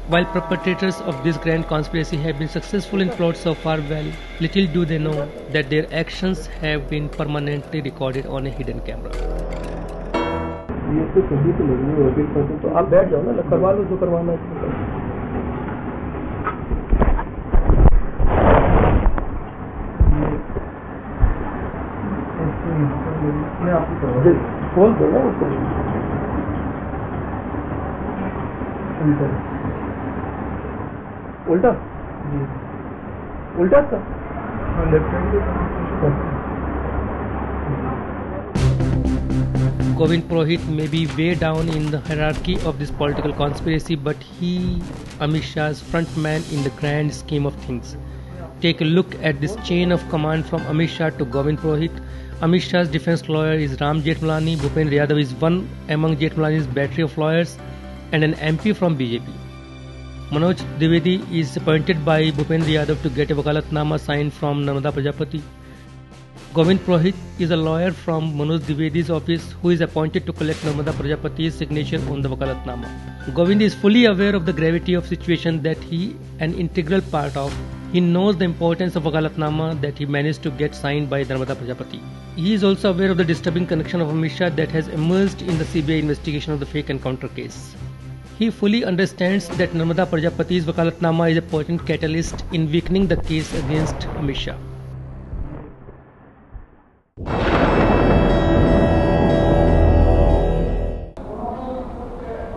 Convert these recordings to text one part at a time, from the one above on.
While perpetrators of this grand conspiracy have been successful in plot so far, well, little do they know that their actions have been permanently recorded on a hidden camera. ये तो सभी तो लगी है वकील साहब, तो आप बैठ जाओ ना, करवा लो जो करवाना है। मैं आपको खोल दो ना उसको, उल्टा उल्टा था, Govind Purohit may be way down in the hierarchy of this political conspiracy, but he, Amit Shah's front man in the grand scheme of things. Take a look at this chain of command from Amit Shah to Govind Purohit. Amit Shah's defense lawyer is Ram Jethmalani. Bhupendra Yadav is one among Jethmalani's battery of lawyers and an MP from BJP. Manoj Dwivedi is appointed by Bhupendra Yadav to get a wakalatnama signed from Narmada Prajapati. Govind Purohit is a lawyer from Manoj Dwivedi's office who is appointed to collect Narmada Prajapati's signature on the wakalatnama. Govind is fully aware of the gravity of situation that he an integral part of. He knows the importance of wakalatnama that he managed to get signed by Narmada Prajapati. He is also aware of the disturbing connection of Amit Shah that has emerged in the CBI investigation of the fake encounter case. He fully understands that Narmada Prajapati's wakalatnama is a potent catalyst in weakening the case against Amit Shah.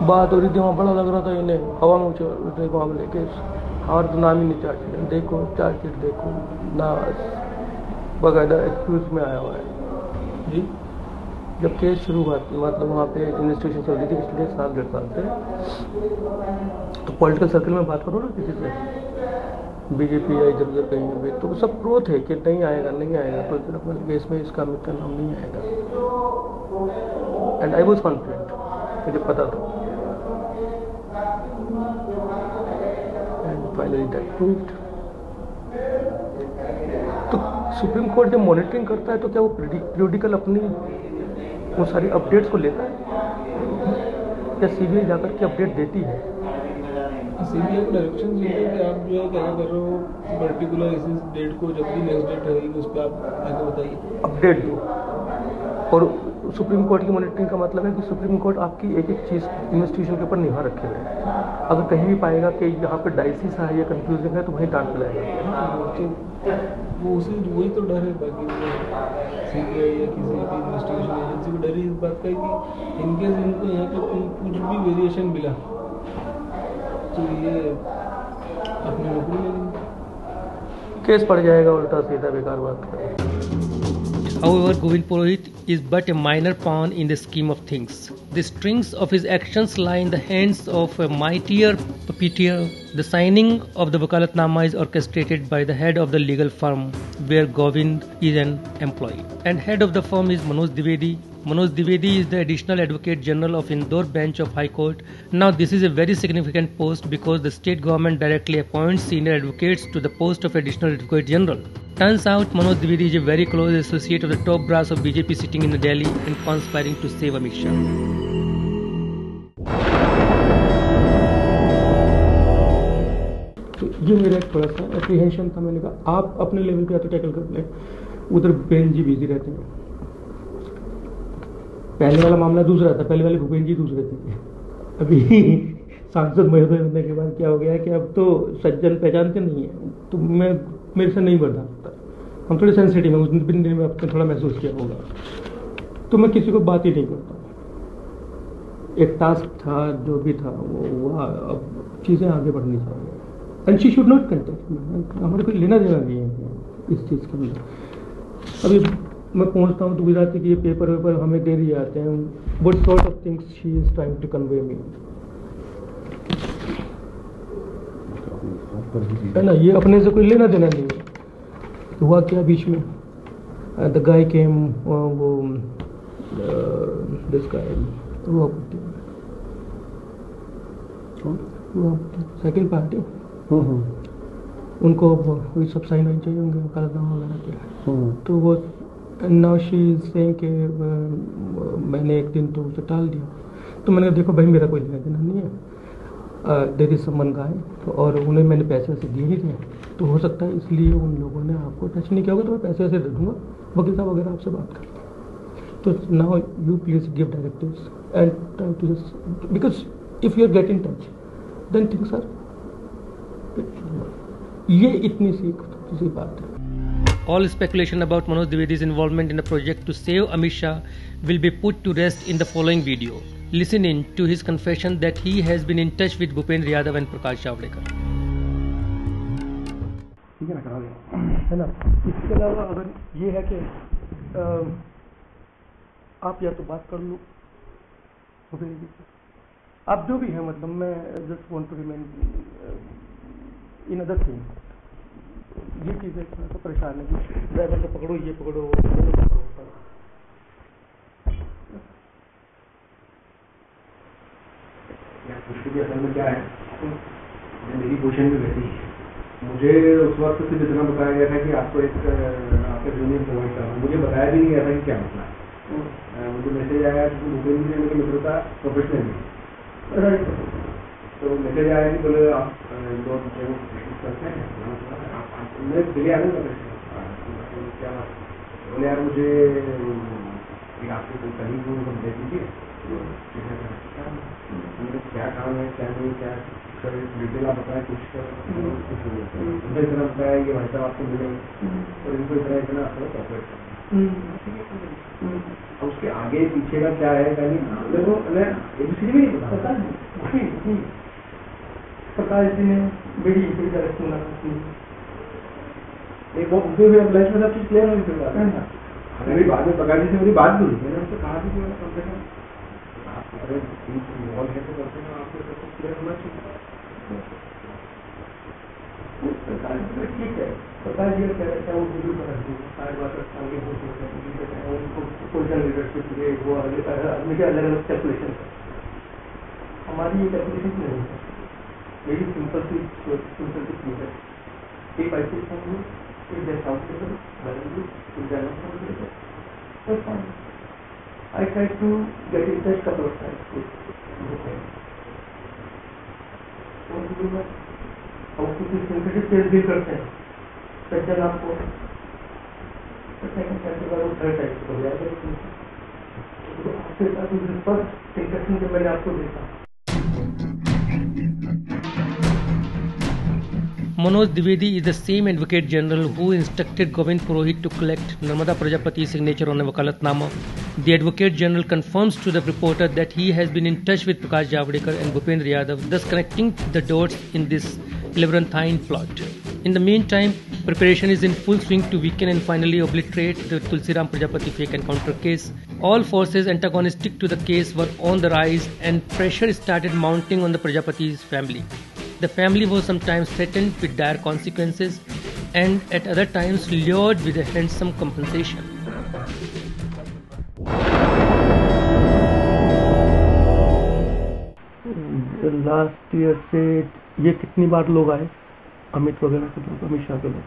बात हो रही थी, वहाँ बड़ा लग रहा था, इन्हें हवा में उठे को हम लेके और तो नाम ही नहीं चार्जशीट, देखो चार्जशीट देखो ना, बाकायदा एक्सक्यूज में आया हुआ है जी। जब केस शुरू हुआ मतलब वहाँ पे इन्वेस्टिगेशन चल रही थी पिछले 1.5 साल से, तो पॉलिटिकल सर्कल में बात करो ना किसी से, बीजेपी या इधर उधर कहीं भी, तो सब प्रो थे कि नहीं आएगा नहीं आएगा, तो केस में इसका अमित का नाम नहीं आएगा। एंड आई वॉज कॉन्फिडेंट, मुझे पता था। And finally that proved. तो सुप्रीम कोर्ट जब मॉनिटरिंग करता है तो क्या वो पीरियोडिकल अपनी वो सारी अपडेट्स को लेता है या सीबीआई जाकर के अपडेट देती है? सीबीआई को डायरेक्शन देते हैं कि आप जो है क्या कर रहे हो, पर्टिकुलर इस डेट को जब भी नेक्स्ट डेट रहेगी उस पर आप आगे बताइए, अपडेट दो। और सुप्रीम कोर्ट की मॉनिटरिंग का मतलब है कि सुप्रीम कोर्ट आपकी एक एक चीज़ इन्वेस्टिगेशन के ऊपर निगाह रखे हुए है। अगर कहीं भी पाएगा कि यहाँ पे डाइसी सा है या कंफ्यूजिंग है तो वहीं डांट पिलाएगा। तो वो उसी वही तो डर है, बाकी सीबीआई या किसी भी इन्वेस्टिगेशन एजेंसी को डर ही इस बात का है कि इनकेस इनको यहाँ पे कुछ भी वेरिएशन मिला तो ये अपनी नौकरी ले लेंगे, केस पड़ जाएगा उल्टा सीधा, बेकार बात है। However, Govind Purohit is but a minor pawn in the scheme of things. The strings of his actions lie in the hands of a mightier puppeteer. The signing of the wakalatnama is orchestrated by the head of the legal firm where Govind is an employee. And head of the firm is Manoj Dwivedi. Manoj Dwivedi is the additional advocate general of Indore bench of High Court. Now this is a very significant post because the state government directly appoints senior advocates to the post of additional advocate general. Turns out Manoj Dwivedi is a very close associate of the top brass of BJP sitting in Delhi and conspiring to save Amit Shah. तो ये मेरा एक थोड़ा सा apprehension था। मैंने कहा आप अपने लेवल पे या तो टैकल कर लें, उधर बेन जी बिजी रहते हैं। पहले वाला मामला दूसरा था, पहले वाले भूपेंद्र जी दूसरे थे। अभी सांसद महोदय बनने के बाद क्या हो गया है कि अब तो सज्जन पहचानते नहीं है, तो मैं मेरे से नहीं बर्दाश्त होता। हम थोड़े सेंसिटिव हैं, उस दिन में आपने थोड़ा महसूस किया होगा, तो मैं किसी को बात ही नहीं करता। एक टास्क था जो भी था वो हुआ, अब चीज़ें आगे बढ़नी चाहिए। And she should not contact me, हमारे कोई लेना देना नहीं है इस चीज़ के अंदर। अभी मैं पहुंचता हूँ तो गुजराती की ये पेपर वेपर हमें दे दिए जाते हैं, what sort of things she is trying to convey me, है ना। ये अपने से कोई लेना देना नहीं है। तो हुआ क्या बीच में, द गाय केम, वो दिस गाय, सेकंड पार्टी, उनको वही सब साइन वाइन चाहिए होंगे, वकालतनामा वगैरह के। तो वो नाउ शी इज सेइंग कि मैंने एक दिन तो उसे टाल दिया। तो मैंने देखो भाई मेरा कोई लेना देना नहीं है, देयर इज समवन गाय, और उन्हें मैंने पैसे ऐसे दिए नहीं थे, तो हो सकता है इसलिए उन लोगों ने आपको टच नहीं किया होगा, तो मैं पैसे ऐसे दे दूँगा, वकील साहब वगैरह आपसे बात कर। तो now you please give directives and try to just, because if you are get in touch then things are, ये इतनी सी बात है। All speculation about Manoj Dwivedi's involvement in the project to save Amit Shah will be put to rest in the following video. Listen in to his confession that he has been in touch with Bhupendra Yadav and Prakash Javadekar. ठीक है ना, करा दें, है ना। इसके अलावा अगर ये है कि आप या तो बात कर लो भूपेंद्र जी से, आप जो भी हैं, मतलब मैं just want to remain in other thing. ये चीज़ें थोड़ा सा परेशान है कि ड्राइवर को पकड़ो, ये पकड़ो, वो पकड़ो। कुछ भी असल में क्या है, मेरी पोजीशन में बैठी है, मुझे उस वक्त सिर्फ इतना बताया गया था कि आपको एक आपका जूनियर प्रोवाइड करना, मुझे बताया भी नहीं गया था कि क्या मसला है। मुझे मैसेज आया कि भूपेंद्र जी ने मेरी मित्रता प्रोफेशनल में, तो मैसेज आया कि बोले आप दो करते हैं, मैं दिल्ली आने का क्या बोले यार मुझे आपके कोई कलीग को हम दे दीजिए, क्या काम है क्या नहीं, क्या डिटेल आप बताएं, कुछ मुझे इतना बताया कि भाई साहब आपको मिलेंगे और इनको इतना कॉपरेट करना। उसके आगे पीछे का क्या है मेरे को एबीसीडी भी नहीं पता प्रकाश जी ने बड़ी तरह सुना, एक वो उनके भी लाइफ में सब चीज क्लियर होनी चाहिए। मेरी बाद में प्रकाश जी से मेरी बात भी हुई, मैंने उनसे कहा कि कम से कम आप अगर इन्वॉल्व है तो कम से कम आपको सब कुछ क्लियर होना चाहिए। ठीक है, प्रकाश जी कह रहे थे वो वीडियो बना दी, सारे बात आगे हो सकते हैं, उनको पोजिशन लीडरशिप ये वो मुझे अलग अलग कैलकुलेशन है, हमारी ये कैलकुलेशन नहीं है, मेरी सिंपल सी चीज है, एक ऐसी एक जैसा I tried to get in touch couple of times with और कुछ सिंथेटिक टेस्ट भी करते हैं, स्पेशल आपको सेकंड टाइप का वो थर्ड टाइप हो जाएगा। तो आपके साथ फर्स्ट इंट्रैक्शन जब मैंने आपको देखा, Manoj Dwivedi is the same Advocate General who instructed Govind Purohit to collect Narmada Prajapati's signature on a Wakalatnama. The Advocate General confirms to the reporter that he has been in touch with Prakash Javadekar and Bhupendra Yadav, thus connecting the dots in this labyrinthine plot. In the meantime, preparation is in full swing to weaken and finally obliterate the Tulsiram Prajapati fake encounter case. All forces antagonistic to the case were on the rise and pressure started mounting on the Prajapati's family. The family was sometimes threatened with dire consequences and at other times lured with a handsome compensation. Last year से ये कितनी बार लोग आए, अमित वगैरह के लोग, अमित शाह के लोग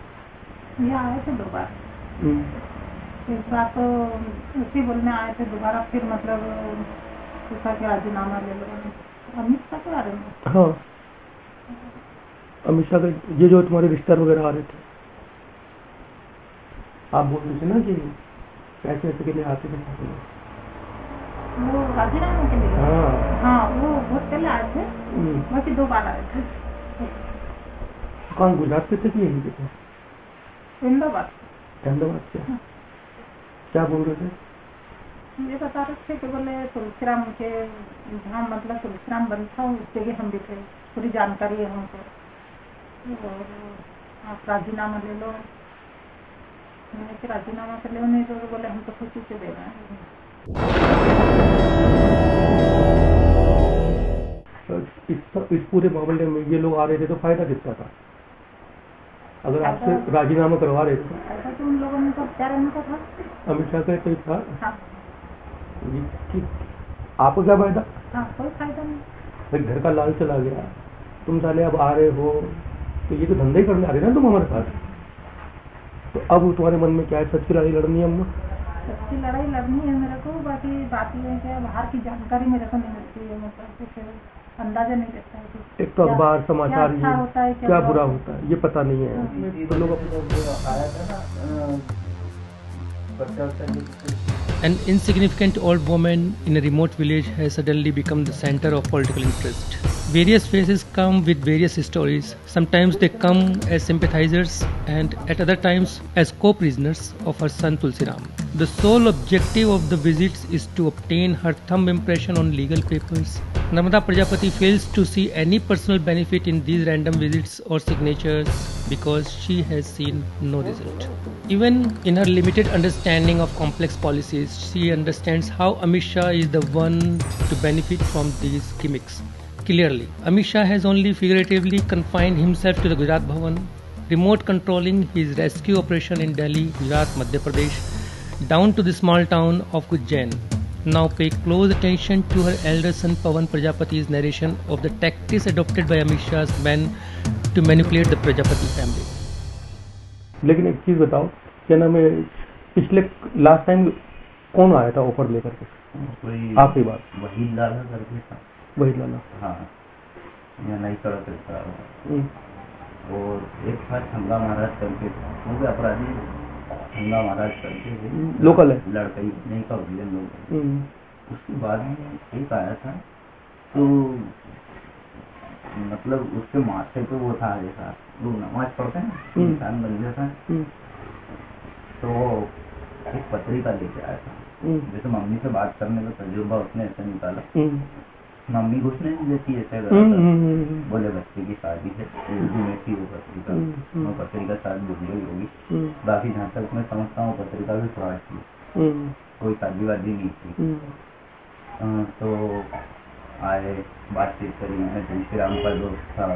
ये आए थे 2 बार। इस बार तो उसी बोलने आए थे, दोबारा फिर मतलब उसका क्या राजीनामा ले लो, अमित शाह के बारे में। हाँ, अमित शाह के ये जो तुम्हारे रिश्तेदार वगैरह आ रहे थे, आप बोल रहे थे ना कि पैसे ऐसे के लिए आते थे, वो राजीनामा के लिए। हाँ, वो बहुत पहले आए थे, बाकी 2 बार आए थे। कौन, गुजरात के थे कि यहीं के थे? अहमदाबाद। अहमदाबाद से। हाँ। क्या बोल रहे थे? ये बता रहे थे कि बोले तुलसीराम के जहाँ मतलब तुलसीराम बंद था उस जगह हम भी थे, पूरी जानकारी है हमको, और आप राजीनामा ले लो। मैंने कि राजीनामा कर लो, नहीं तो बोले हम तो खुशी से दे रहे हैं। इस पूरे मामले में ये लोग आ रहे थे तो फायदा किसका था? अगर आपसे राजीनामा करवा रहे थे ऐसा तो उन लोगों ने तो क्या रहने का था, अमित शाह का कोई था। हाँ। आपको क्या फायदा? हाँ, कोई फायदा नहीं। घर का लाल चला गया, तुम साले अब आ रहे हो, तो ये तो धंधे करने आ रहे ना तुम हमारे पास। तो अब तुम्हारे मन में क्या है, सच की लड़ाई लड़नी है? अम्मा सच्ची लड़ाई लड़नी है मेरे को, बाकी बात ये है कि बाहर की जानकारी मेरे को नहीं मिलती है, मतलब कुछ अंदाजा नहीं रहता है कि एक तो क्या- अखबार समाचार क्या अच्छा होता है, क्या बुरा होता है ये पता नहीं है। हाँ। तो लोग आया था ना बच्चा An insignificant old woman in a remote village has suddenly become the center of political interest. Various faces come with various stories. Sometimes they come as sympathizers and at other times as co-prisoners of her son Tulsiram. The sole objective of the visits is to obtain her thumb impression on legal papers. Narmada Prajapati fails to see any personal benefit in these random visits or signatures because she has seen no result. Even in her limited understanding of complex policies, she understands how Amit Shah is the one to benefit from these gimmicks. Clearly, Amit Shah has only figuratively confined himself to the Gujarat Bhavan, remote controlling his rescue operation in Delhi, Gujarat, Madhya Pradesh, down to the small town of Ujjain. Now pay close attention to her elder son Pawan Prajapati's narration of the tactics adopted by Amit Shah's men to manipulate the Prajapati family. लेकिन एक चीज बताओ, क्या नाम है, पिछले last time कौन आया था ऑफर लेकर के? कोई आखिरी बार वही लाला करके था। वही लाला। हाँ, यहाँ नई सड़क था और एक था ठंगा महाराज करके, वो भी अपराधी ठंगा महाराज करके लोकल है, लड़का ही नहीं का ओरिजिनल लोग। उसके बाद में एक आया था तो मतलब उसके माथे पे वो था जैसा लोग नमाज पढ़ते हैं इंसान बन गया था। तो एक पत्रिका लेके आया था, जैसे मम्मी से बात करने का तजुर्बा उसने ऐसे निकाला। मम्मी कुछ नहीं देती ऐसे बोले बच्चे की शादी है, उर्दू में थी वो पत्रिका, वो पत्रिका शायद बुरी हुई होगी। बाकी जहाँ तक मैं समझता हूँ पत्रिका भी फ्रॉड थी, कोई शादी वादी नहीं थी। तो आए, बातचीत करी, मैं तुलसीराम का दोस्त था,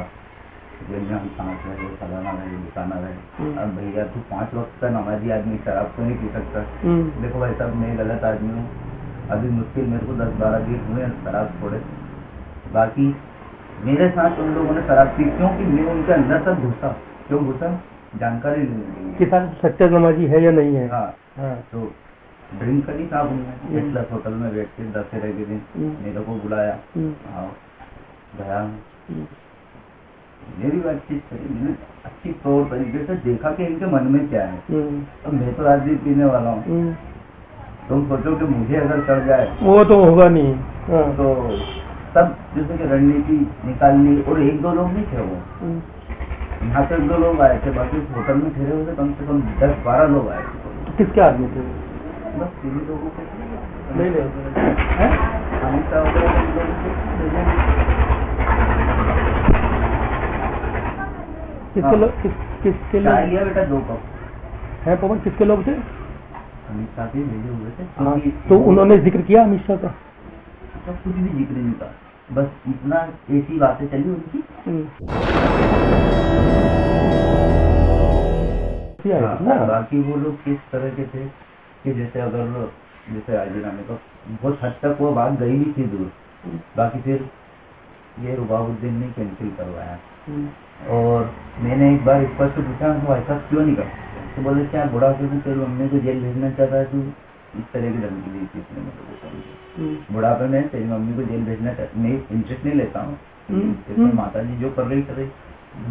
हम सांस रहे, फलाना रहे, दिखाना रहे। अब भैया तू 5 वक्त का नमाजी आदमी शराब तो नहीं पी सकता। देखो भाई साहब मैं गलत आदमी हूँ, अभी मुश्किल मेरे को 10-12 दिन हुए शराब छोड़े। बाकी मेरे साथ उन लोगों ने शराब पी क्योंकि मैं उनके अंदर तक घुसा। क्यों घुसा? जानकारी किसान सच्चा नमाजी है या नहीं है। हाँ, तो ड्रिंक करी था उन्होंने, एटलस होटल में बैठ के दशहरे के दिन मेरे को बुलाया, आओ गया, मेरी बातचीत करी, मैंने अच्छी तौर तरीके से देखा कि इनके मन में क्या है। अब मैं तो आज भी पीने वाला हूँ, तुम सोचो कि मुझे अगर चढ़ जाए वो तो होगा नहीं। तो तब जैसे कि रणनीति निकाल ली। और 1-2 लोग नहीं थे वो, यहाँ से 1-2 लोग आए थे, बाकी होटल में ठहरे हुए थे कम से कम 10-12 लोग आए थे। किसके आदमी थे? बस 3 लोगों को नहीं किसके लोग? किसके लोग लिया बेटा 2 कप है पवन? किसके लोग थे? अमित शाह के भेजे हुए थे। हाँ, तो उन्होंने जिक्र किया अमित शाह का? कुछ भी जिक्र नहीं था, बस इतना ऐसी बातें चली उनकी। बाकी वो लोग किस तरह के थे कि जैसे अगर जैसे राजीनामे का बहुत हद तक वो बात गई भी थी दूर, बाकी फिर ये रुबाबुद्दीन ने कैंसिल करवाया। और मैंने एक बार स्पष्ट पूछा तो ऐसा क्यों नहीं कर, तो बोले क्या बुढ़ापे में तेरी मम्मी को जेल भेजना चाहता है, तू इस तरह की धमकी दी थी इसने मेरे को। बुढ़ापे में तेरी मम्मी को जेल भेजना चाहता, मैं इंटरेस्ट नहीं लेता हूँ, माता जी जो कर रही।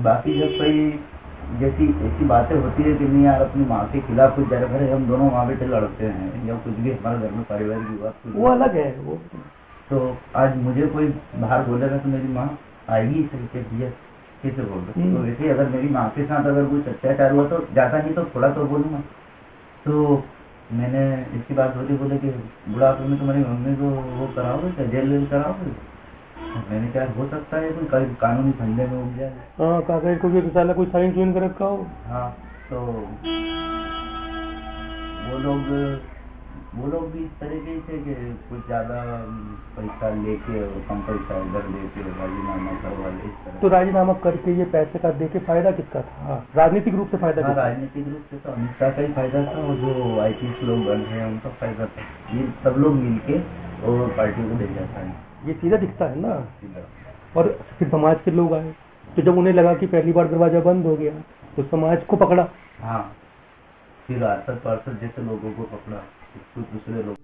बाकी जब कोई जैसी ऐसी बातें होती है कि नहीं यार अपनी माँ के खिलाफ कुछ जरा करे, हम दोनों माँ बेटे लड़ते हैं या कुछ भी हमारे घर में पारिवारिक विवाद वो अलग है वो। तो आज मुझे कोई बाहर बोलेगा तो मेरी माँ आएगी इस तरीके से कैसे बोल रहे। तो वैसे अगर मेरी माँ के साथ अगर कुछ अत्याचार हुआ तो ज्यादा नहीं तो थोड़ा तो बोलूँगा। तो मैंने इसकी बात होती, बोले कि बुढ़ापे में तुम्हारी मम्मी को वो कराओगे क्या, जेल कराओगे? मैंने क्या हो सकता है कोई कानूनी फंदे में उग जाए। हाँ, कागज को भी साला कोई साइन चुन कर रखा हो। हाँ, तो वो लोग भी इस तरीके से कि कुछ ज्यादा पैसा लेके और कम पैसा इधर लेके राजीनामा करवा ले इस तरह। तो राजीनामा करके ये पैसे का देके फायदा किसका था? राजनीतिक रूप से फायदा? हाँ, राजनीतिक रूप से तो अमित शाह का ही फायदा था और जो IPS लोग बन रहे हैं उनका फायदा था। ये सब लोग मिलके और पार्टी को भेजा था। ये सीधा दिखता है ना। और फिर समाज के लोग आए, तो जब उन्हें लगा कि पहली बार दरवाजा बंद हो गया तो समाज को पकड़ा। हाँ, फिर आसद पार्षद जैसे लोगों को पकड़ा। कुछ दूसरे लोग।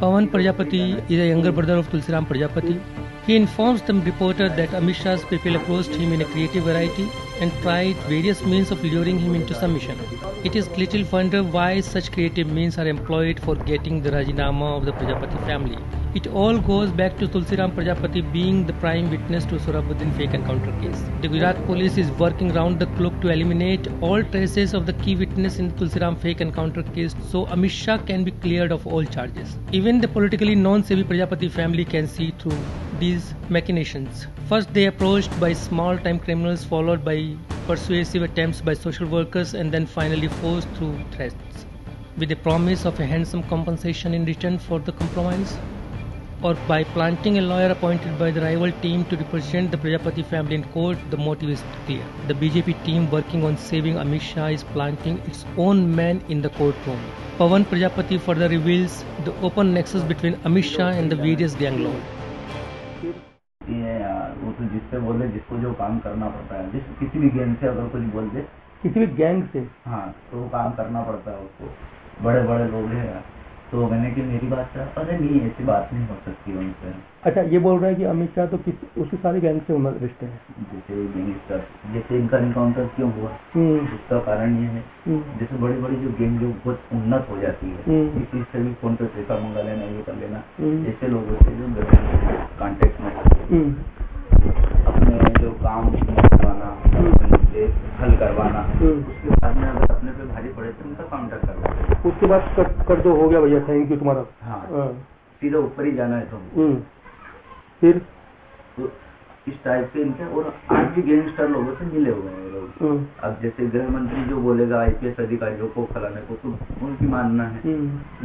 Pawan Prajapati is a younger brother of Tulsiram Prajapati. He informs the reporter that Amit Shah's people approached him in a creative variety and tried various means of luring him into submission. It is little wonder why such creative means are employed for getting the Rajinama of the Prajapati family. It all goes back to Tulsiram Prajapati being the prime witness to Sohrabuddin fake encounter case. The Gujarat police is working round the clock to eliminate all traces of the key witness in the Tulsiram fake encounter case so Amit Shah can be cleared of all charges. Even the politically non-savvy Prajapati family can see through these machinations. First they approached by small-time criminals, followed by persuasive attempts by social workers, and then finally forced through threats with a promise of a handsome compensation in return for the compromise, or by planting a lawyer appointed by the rival team to represent the Prajapati family in court. The motive is clear. The BJP team working on saving Amit Shah is planting its own man in the courtroom. Pawan Prajapati further reveals the open nexus between Amit Shah and the various gang lords. ये यार वो तो जिससे बोले, जिसको जो काम करना पड़ता है, जिस किसी भी गैंग से अगर कुछ बोल दे, किसी भी गैंग से, हाँ, तो वो काम करना पड़ता है उसको। बड़े बड़े लोग हैं यार, तो मैंने कि मेरी बात है, अरे नहीं ऐसी बात नहीं हो सकती उनसे। अच्छा, ये बोल रहा है कि अमित शाह तो उसके सारे गैंग से रिश्ते हैं। जैसे इनका इनकाउंटर क्यों हुआ, उसका कारण ये है, जैसे बड़ी बड़ी जो गैंग जो बहुत उन्नत हो जाती है, किसी से भी फोन पे पैसा मंगा लेना, ये कर लेना, ऐसे लोगों से जो कांटेक्ट में अपने जो काम करवाना, हल करवाना, उसके बाद में अगर अपने पे भारी पड़े तो उनका काउंटर करवाना, उसके बाद कर दो, हो गया भैया, थैंक यू तुम्हारा। हाँ, सीधा ऊपर ही जाना है तो फिर तो इस टाइप के इनके, और आज भी गैंगस्टर लोगों से मिले हुए हैं लोग। अब जैसे गृह मंत्री जो बोलेगा IPS अधिकारियों को फलाने को, तो उनकी मानना है,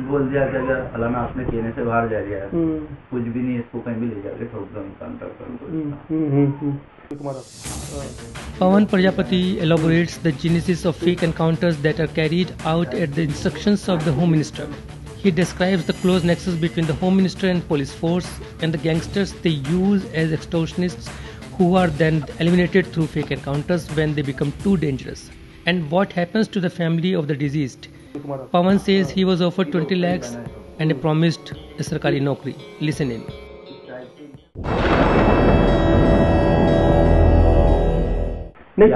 बोल दिया कि अगर फलाना आपने कहने से बाहर जा रहा है, कुछ भी नहीं, इसको कहीं भी ले जाके ठोक दो, काउंटर कर दो। Pawan Prajapati elaborates the genesis of fake encounters that are carried out at the instructions of the Home Minister. He describes the close nexus between the Home Minister and police force and the gangsters they use as extortionists, who are then eliminated through fake encounters when they become too dangerous. And what happens to the family of the deceased? Pawan says he was offered 20 lakhs and promised a sarkari naukri. Listen in. नहीं,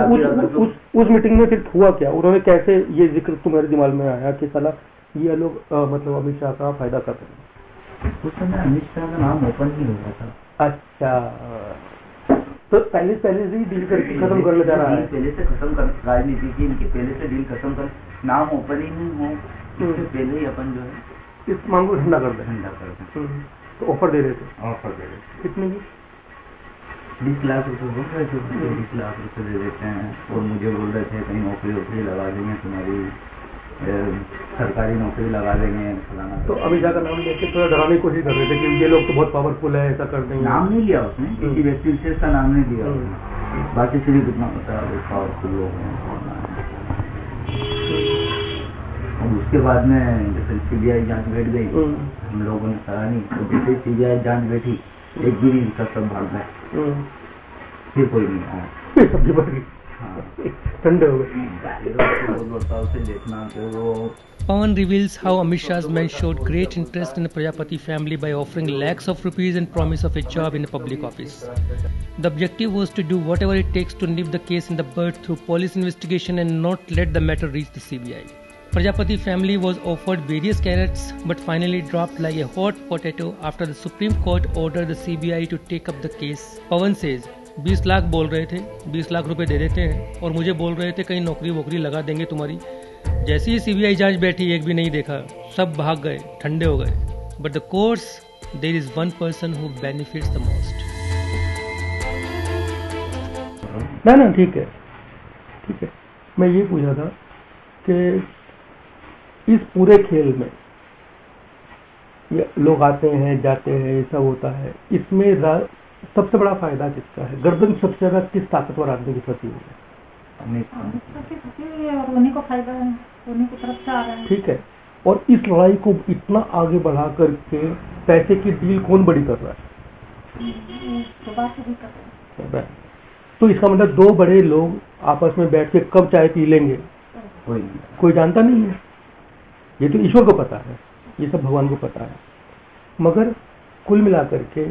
उस meeting में फिर हुआ क्या? उन्होंने कैसे ये जिक्र तुम्हारे दिमाग में आया कि साला ये लोग मतलब अमित शाह का फायदा कर रहे हैं? उस समय अमित शाह का नाम ओपन नहीं हुआ था। अच्छा, तो पहले से ही डील करके खत्म कर लेता रहा है। पहले से खत्म कर, राजनीति की इनकी पहले से डील खत्म कर, नाम ओपन ही नहीं हो, इससे पहले ही अपन जो है इस मांग को ठंडा कर दे। तो ऑफर दे रहे थे, कितने की? 20 लाख रुपए बोल रहे थे, 20 लाख रुपए दे देते हैं, और मुझे बोल रहे थे कहीं नौकरी लगा देंगे, तुम्हारी सरकारी नौकरी लगा देंगे फलाना। तो अमित शाह का नाम लेके थोड़ा डराने की कोशिश कर रहे थे कि ये लोग तो बहुत पावरफुल है, ऐसा कर देंगे। नाम नहीं लिया उसने, किसी व्यक्ति विशेष का नाम नहीं लिया उसने, बाकी सिर्फ कितना पता है पावरफुल लोग हैं। और उसके बाद में जैसे CBI जांच बैठ गई, हम लोगों ने करा नहीं, तो जैसे CBI जांच बैठी, एक भी नहीं, सब भाग गए, फिर कोई नहीं आया, सब्जी बढ़ गई, ठंडे हो गए। Pawan reveals how Amit Shah's men showed great interest in the Prajapati family by offering lakhs of rupees and promise of a job in a public office. The objective was to do whatever it takes to nip the case in the bud through police investigation and not let the matter reach the CBI. Prajapati family was offered various carrots but finally dropped like a hot potato after the Supreme Court ordered the CBI to take up the case. Pawan says, 20 lakh बोल रहे थे, 20 लाख रुपए दे देते हैं, और मुझे बोल रहे थे कहीं नौकरी वोकरी लगा देंगे तुम्हारी। जैसे ही CBI जांच बैठी, एक भी नहीं देखा, सब भाग गए, ठंडे हो गए। But the course, there is one person who benefits the most. ना ठीक है। मैं ये पूछा था कि इस पूरे खेल में ये लोग आते हैं जाते हैं, सब होता है, इसमें सबसे बड़ा फायदा किसका है? गर्दन सबसे ज्यादा किस ताकतवर आदमी की फंसी हुई है? उन्हीं को फायदा है, उन्हीं की तरफ से आ रहा है। ठीक है, और इस लड़ाई को इतना आगे बढ़ा करके पैसे की डील कौन बड़ी कर रहा है? तो बात नहीं कर रहे। तो इसका मतलब दो बड़े लोग आपस में बैठ के कब चाय पी लेंगे कोई जानता नहीं है। ये तो ईश्वर को पता है, ये सब भगवान को पता है। मगर कुल मिलाकर के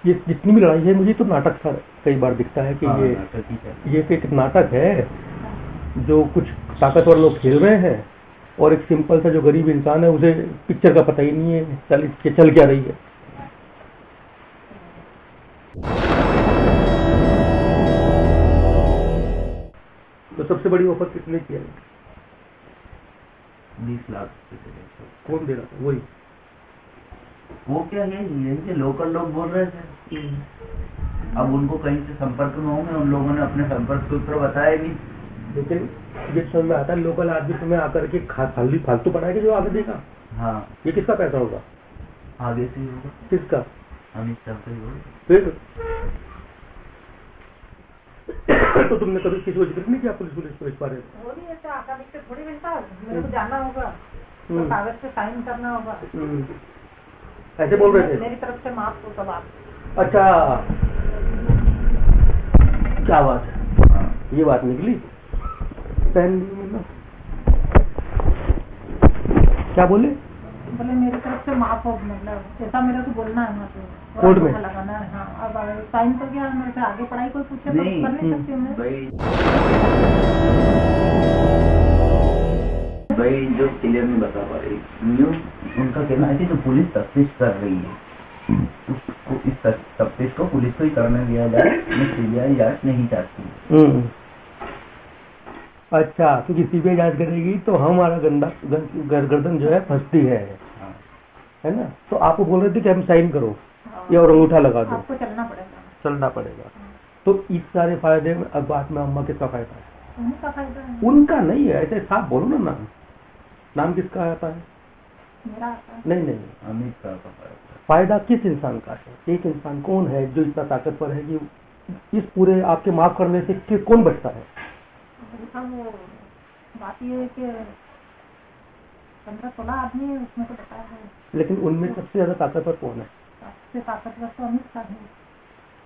ये जितनी भी लड़ाई है, मुझे तो नाटक सा कई बार दिखता है कि ये तो एक नाटक है जो कुछ ताकतवर लोग खेल रहे हैं और एक सिंपल सा जो गरीब इंसान है उसे पिक्चर का पता ही नहीं है चल क्या रही है। तो सबसे बड़ी ऑफर कितने की है? 20 लाख। कौन दे रहा था? वही वो क्या है, यही के लोकल लोग बोल रहे थे। अब उनको कहीं से संपर्क में होंगे, उन लोगों ने अपने संपर्क सूत्र बताया नहीं। लेकिन जिस समय में आता है लोकल आदमी तुम्हें आकर के फालतू बनाएगा जो आगे देगा। हाँ, ये किसका पैसा होगा? आगे से ही होगा। किसका? अमित शाह का ही होगा। फिर तो तुमने कभी किसी को जिक्र नहीं किया पुलिस को इस बारे में? थोड़ी मिलता, मेरे को जाना होगा, तो कागज पे साइन करना होगा। ऐसे बोल रहे थे? मेरी तरफ से माफ हो सब आप। अच्छा, क्या बात है? ये बात निकली। क्या बोले? मेरी तरफ से माफ हो, मतलब ऐसा मेरे को बोलना है, मतलब कोर्ट में लगाना है। हाँ, अब साइन तो क्या मेरे से आगे पढ़ाई कोई पूछे तो कर नहीं सकती मैं। भाई जो क्लियर नहीं बता पा रही, उनका कहना है कि जो पुलिस तफ्तीश कर रही है उसको, इस तफ्तीश को पुलिस को ही करने दिया जाए, सीबीआई जांच नहीं चाहती। अच्छा, क्योंकि सीबीआई जांच करेगी तो हमारा गर्दन जो है फंसती है ना। तो आपको बोल रहे थे कि हम साइन करो या और अंगूठा लगा दो, आपको चलना पड़ेगा। तो इस सारे फायदे में अब बात में अम्मा किसका फायदा है? उनका फायदा है। उनका नहीं है, ऐसे साफ बोलो ना। नाम किसका आता है? मेरा आता है। नहीं, अमित शाह का फायदा किस इंसान का है? एक इंसान कौन है जो इतना ताकतवर है कि इस पूरे आपके माफ करने से कौन बचता है? वो बात ये है कि 15-16 आदमी है, उसमें तो बताया है। लेकिन उनमें सबसे ज्यादा ताकतवर कौन है? सबसे ताकतवर तो अमित शाह है।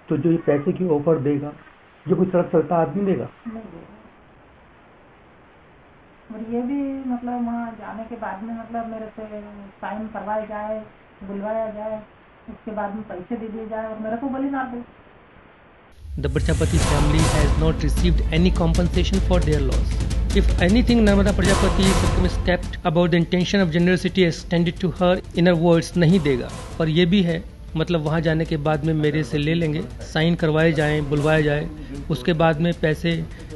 तो जो ये पैसे की ऑफर देगा, जो कोई सड़क चलता आदमी देगा? नहीं देगा। और ये भी मतलब वहाँ जाने के बाद में मतलब मेरे से साइन करवाया जाए, बुलवाया जाए, उसके बाद में पैसे दे दिए जाए और मेरे को बलि ना दे। The Prajapati family has not received any compensation for their loss. If anything, Narmada Prajapati is circumspect about the intention of generosity extended to her. In her words, नहीं देगा। पर ये भी है, मतलब वहाँ जाने के बाद में मेरे से ले लेंगे, साइन करवाए जाएं, बुलवाए जाए, उसके बाद में पैसे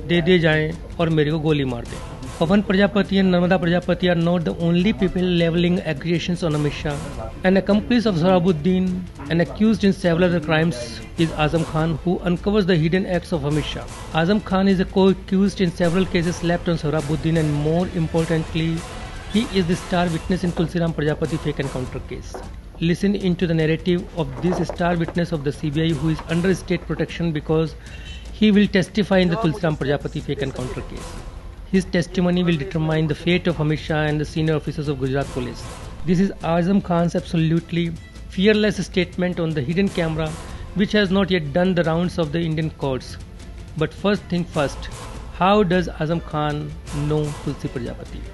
दे दिए जाएं और मेरे को गोली मार दें। Pawan Prajapati and Narmada Prajapati are not the only people leveling accusations on Amit Shah. An accomplice of Sohrabuddin and accused in several other crimes is Azam Khan, who uncovers the hidden acts of Amit Shah. Azam Khan is a co-accused in several cases slapped on Sohrabuddin, and more importantly, he is the star witness in Tulsiram Prajapati fake encounter case. Listen into the narrative of this star witness of the CBI who is under state protection because he will testify in the Tulsiram Prajapati fake encounter case. His testimony will determine the fate of Amit Shah and the senior officers of Gujarat Police. This is Azam Khan's absolutely fearless statement on the hidden camera, which has not yet done the rounds of the Indian courts. But first thing first, how does Azam Khan know Tulsi Prajapati?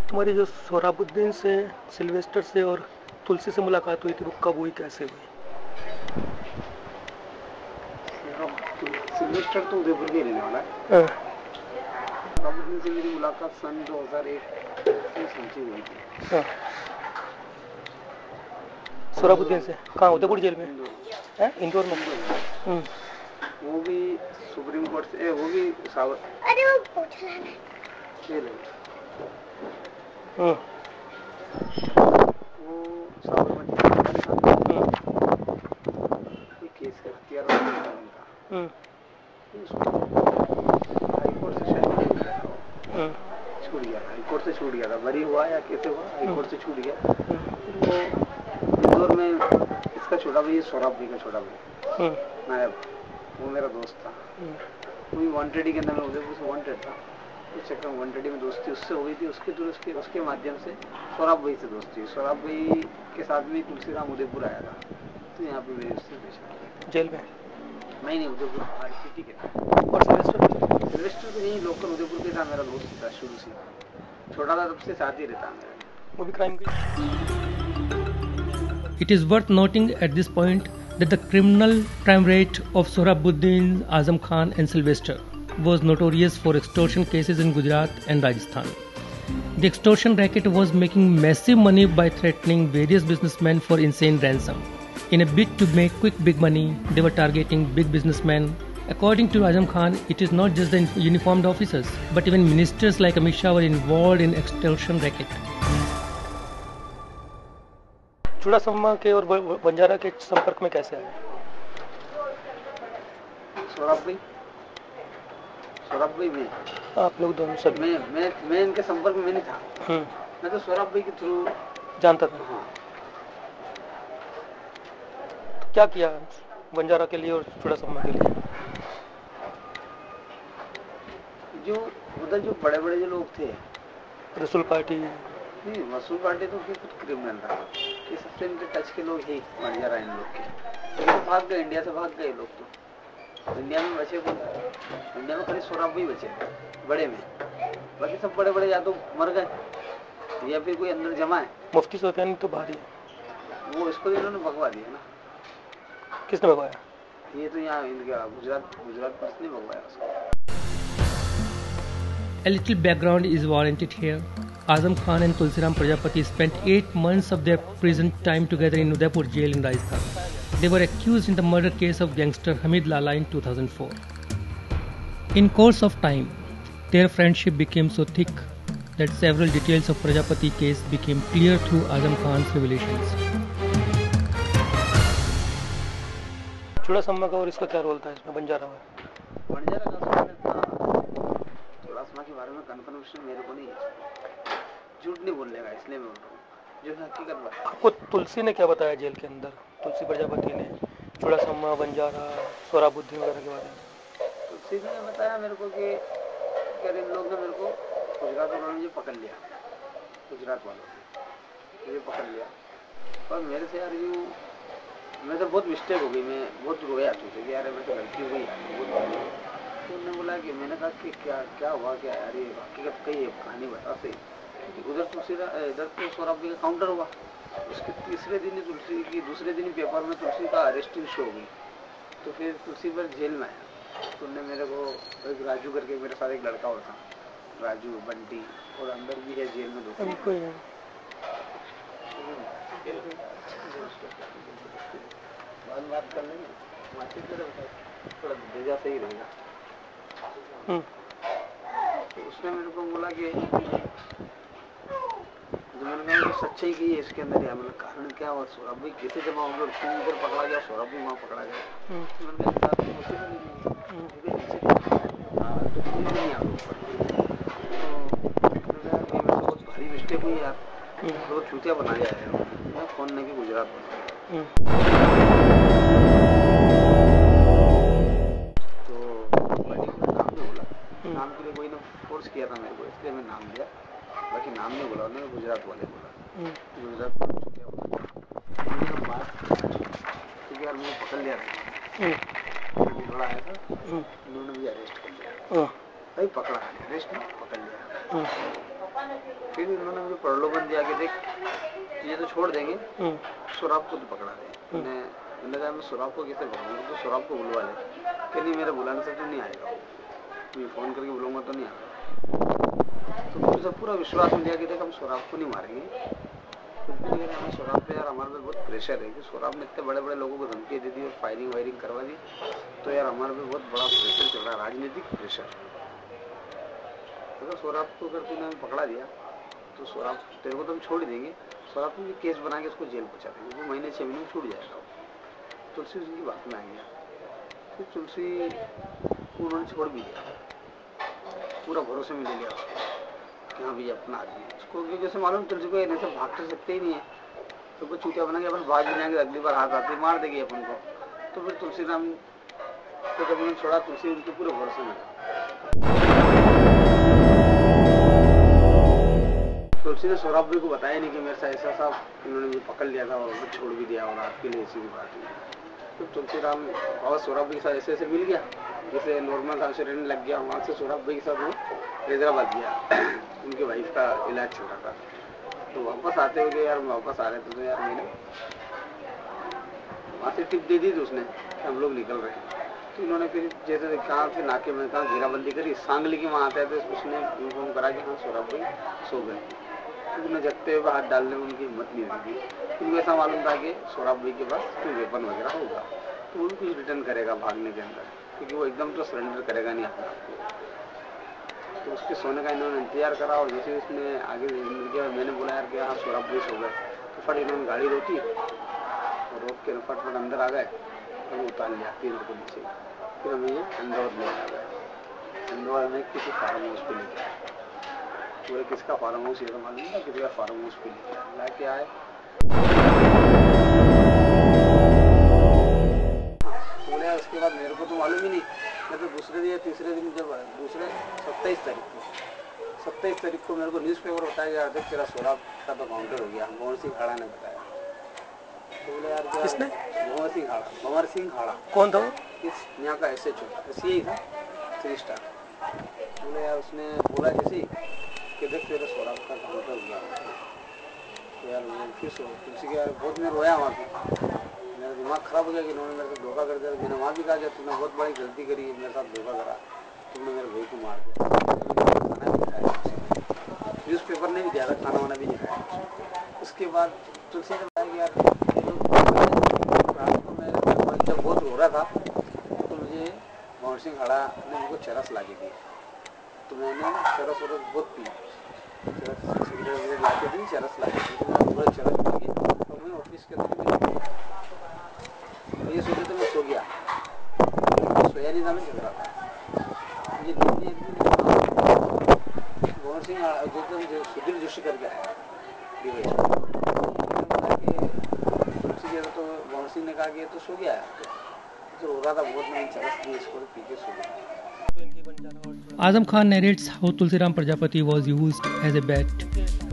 तुम्हारी जो सोहराबुद्दीन से, Sylvester से और तुलसी से मुलाकात हुई थी, वो कब हुई, कैसे हुई? सिल्वेस्टर तो उदयपुर के रहने वाला है। सोहराबुद्दीन से मेरी मुलाकात सन 2001 से समझी हुई थी। सोहराबुद्दीन से कहाँ? उदयपुर जेल में? इंदौर में। वो भी सुप्रीम कोर्ट से, वो भी वो साबरमती कोई केस का हथियार उनका हाईकोर्ट से शायद छूट गया था। हाईकोर्ट से छूट गया था, बरी हुआ या कैसे हुआ, हाईकोर्ट से छूट गया। वो इंदौर में इसका छोटा भाई, सोहराबुद्दीन का छोटा भाई नायब, वो मेरा दोस्त था। वो भी वांटेड के अंदर में उदयपुर से वांटेड था। उस चक्कर में वांटेड में दोस्ती उससे हो गई थी। उसके माध्यम से सौरभ भाई से दोस्ती। सौरभ भाई के साथ में तुलसीराम उदयपुर आया था। तो यहाँ पे मेरे उससे पेशा जेल में? नहीं उदयपुर हमारी सिटी के था। और सिल्वेस्टर तो यही लोकल उदयपुर के था, मेरा दोस्त था शुरू से, छोटा था तब से साथ ही रहता मेरा। वो भी क्राइम की। It is worth noting at this point that the criminal crime rate of Sohrabuddin, Azam Khan and Sylvester was notorious for extortion cases in Gujarat and Rajasthan. The extortion racket was making massive money by threatening various businessmen for insane ransom. In a bid to make quick big money, they were targeting big businessmen. According to Azam Khan, it is not just the uniformed officers, but even ministers like Amit Shah were involved in extortion racket. चुड़ासम्मा के और बंजारा के संपर्क में कैसे आए? सौरभ भाई में आप लोग दोनों सब? मैं इनके संपर्क में नहीं था। मैं तो सौरभ भाई के थ्रू जानता था। हाँ। तो क्या किया बंजारा के लिए और चुड़ासम्मा के लिए? जो उधर जो बड़े बड़े जो लोग थे, रसूल पार्टी नहीं, मसूल पार्टी तो कुछ क्रिमिनल था, ये सबसे इनके टच के लोग ही बंजारा इन लोग के, तो भाग गए, इंडिया से भाग गए लोग, तो इंडिया में बचे कोई, इंडिया में खाली सौरभ भी बचे बड़े में, बाकी सब बड़े बड़े या तो मर गए या फिर कोई अंदर जमा है। मुफ्ती सुफियानी तो बाहर ही है, वो इसको इन्होंने भगवा दिया ना। किसने भगवाया? ये तो यहाँ इनका गुजरात पुलिस ने भगवाया उसको। A little background is warranted here. Azam Khan and Tulsiram Prajapati spent 8 months of their prison time together in Udaipur jail in Rajasthan. They were accused in the murder case of gangster Hamid Lala in 2004. In course of time, their friendship became so thick that several details of Prajapati case became clear through Azam Khan's revelations. चुड़ासम्मा का और इसका क्या role था इसमें बंजारा में? बंजारा का चुड़ासम्मा के बारे में कन्फर्मेशन मेरे को नहीं है, झूठ नहीं बोलने का, इसलिए मैं बोल रहा हूँ जो हकीकत बात। आपको तुलसी ने क्या बताया जेल के अंदर? तुलसी प्रजापति ने चुड़ासम्मा, बंजारा, सोहराबुद्दीन वगैरह के बारे में? तुलसी ने बताया मेरे को कि इन लोग ने मेरे को गुजरात वालों ने मुझे पकड़ लिया, गुजरात वालों ने मुझे पकड़ लिया, और मेरे से यार यूँ मैं तो बहुत मिस्टेक हो गई, मैं बहुत रोया तुझे कि यार मैं तो गलती हो गई यार, बहुत। तो उन्होंने बोला कि मैंने कहा कि क्या हुआ, क्या यार ये हकीकत कही है, कहानी बता सही। उधर तुलसी इधर तो सौरभ का काउंटर हुआ, उसके तीसरे दिन ही तुलसी की, दूसरे दिन ही पेपर में तुलसी का अरेस्टिंग शो हो गई, तो फिर तुलसी पर जेल में आया। तो उन्होंने मेरे को एक राजू करके मेरे साथ एक लड़का और था, राजू बंटी, और अंदर भी है जेल में दो। बात कर लेंगे, थोड़ा भेजा सही रहेगा। तो उसने मेरे को बोला कि जो मैंने कहा सच्चाई की है इसके अंदर, या मतलब कारण क्या हुआ, सौरभ भाई कैसे जमा हो गया, तू उधर पकड़ा गया, सौरभ भी वहाँ पकड़ा गया। तो मैंने कहा पॉसिबल ही नहीं है, तो कोई नहीं आ ऊपर। तो मैं बहुत भारी मिस्टेक हुई यार, तो चूतिया बना जाए, मैं फोन नहीं कि गुजरात बना। नाम के लिए कोई ने फोर्स किया था मेरे को, इसलिए मैं नाम लिया, बाकी नाम नहीं बोला उन्होंने, गुजरात वाले बोला, गुजरात वाले क्योंकि यार मुझे पकड़ लिया था, बड़ा आया था, उन्होंने मुझे अरेस्ट कर लिया, भाई पकड़ा, अरेस्ट नहीं पकड़ लिया। फिर उन्होंने मुझे प्रलोभन दिया कि देख ये तो छोड़ देंगे, सौरभ को तो पकड़ा दे। मैंने कहा मैं सौरभ को कैसे पकड़ूंगा, तो सौरभ को बुलवा ले, कि नहीं मेरे बुलाने से तो नहीं आएगा, मैं फोन करके बुलाऊंगा तो नहीं आएगा। तो मुझे पूरा विश्वास मिल गया कि देख हम सौरभ को नहीं मारेंगे, कुछ भी नहीं करेंगे, हमें सौरभ पे यार हमारे पे बहुत प्रेशर है कि सौरभ ने इतने बड़े बड़े लोगों को धमकी दे दी और फायरिंग वायरिंग करवा दी, तो यार हमारे पे बहुत बड़ा प्रेशर चल रहा है, राजनीतिक प्रेशर। अगर सौरभ को अगर तूने पकड़ा दिया तो सौरभ तेरे को तो हम छोड़ देंगे, सौरभ को भी केस बना के उसको जेल पहुंचा देंगे, वो महीने 6 महीने में छूट जाएगा वो। तुलसी उनकी बात में आ गया, फिर तुलसी को उन्होंने छोड़ भी दिया, पूरा भरोसे में ले लिया उसको कि हाँ भैया अपना आदमी है, उसको जैसे मालूम तुलसी को नहीं से भाग कर सकते ही नहीं है, तो कुछ चूतिया बना के अपन भाग भी जाएंगे, अगली बार हाथ आती मार देगी अपन को। तो फिर तुलसी राम को जब उन्होंने छोड़ा, तुलसी उनके पूरे भरोसे में, तो तुलसी ने सौरभ भाई को बताया नहीं कि मेरे साथ ऐसा सा इन्होंने भी पकड़ लिया था और छोड़ भी दिया और आपके लिए ऐसी भी बात हुई। तो तुलसीराम और सौरभ भाई के साथ ऐसे ऐसे मिल गया, जैसे नॉर्मल था उसे रहने लग गया। वहाँ से सौरभ भाई के साथ वो हैदराबाद गया, उनकी वाइफ का इलाज चल रहा था। तो वापस आते हुए यार वापस आ रहे थे तो यार मैंने वहाँ से टिप दे दी थी उसने कि हम लोग निकल रहे हैं। तो उन्होंने फिर जैसे कहाँ से नाके में कहाँ घेराबंदी करी, सांगली के वहाँ आते थे, उसने इन्फॉर्म करा कि हाँ सौरभ भाई सो गए। तो उन्हें जगते हुए हाथ डालने में उनकी हिम्मत नहीं हुई थी। उनको ऐसा मालूम था कि सौरभ भाई के पास कोई वेपन वगैरह होगा तो वो भी कुछ रिटर्न करेगा भागने के अंदर, क्योंकि वो एकदम तो सरेंडर करेगा नहीं अपने आप को। तो उसके सोने का इन्होंने इंतजार करा और जैसे उसने आगे गया मैंने बोला यार कि हाँ सौरभ भाई सो गए। तो फट इन्होंने गाड़ी रोकी और रोक के फटफट अंदर आ गए और उतार लिया तीनों को नीचे। फिर हमें ये इंदौर ले आ गए। इंदौर में किसी फार्म हाउस पे लेके आए। पूरे किसका फार्म हाउस ये तो मालूम नहीं, किसी का फार्म हाउस पे लेके आए। बोले उसके बाद मेरे को तो मालूम ही नहीं, मैं तो दूसरे दिन या तीसरे दिन जब दूसरे 27 तारीख को मेरे को न्यूज़पेपर बताया गया था तेरा सौरभ का तो काउंटर हो गया। भंवर सिंह खाड़ा ने बताया। तो बोले यार किसने? भंवर सिंह खाड़ा। कौन था वो? इस यहाँ का SHO यही था 3 स्टार। बोले यार उसने बोला जैसे कि देख तेरा सौरभ का काउंटर हो गया। तो यार मैं फिर तुलसी के यार बहुत मैं रोया वहाँ पे। मेरा दिमाग खराब हो गया कि उन्होंने मेरे साथ धोखा कर दिया। मैंने वहाँ भी कहा जब तुमने बहुत बड़ी गलती करी, मेरे साथ धोखा करा, तुमने मेरे भाई को मार दिया। खाना भी खाया, न्यूज़पेपर ने भी दिया था, खाना वाना भी नहीं खाया। उसके बाद तुलसी ने बताया कि यार रात को मैं जब बहुत रो रहा था तो मुझे भंवर सिंह खाड़ा ने मुझको चरस ला के दी। तो मैंने चरस बहुत पी, चरस सिगरेट ला के दी, चरस ला के दी। तो मैं पूरा चरस पी गया और मैं ऑफिस के अंदर ये सोचे तो मैं सो गया, सोया नहीं था, मैं जग रहा था। मुझे भंवर सिंह जो सुधीर जोशी करके आया तो भंवर सिंह ने कहा कि तो सो गया है, तो रो रहा था बहुत, मैं चरस दी इसको पी के सो गया। Azam Khan narrates how Tulsiram Prajapati was used as a bat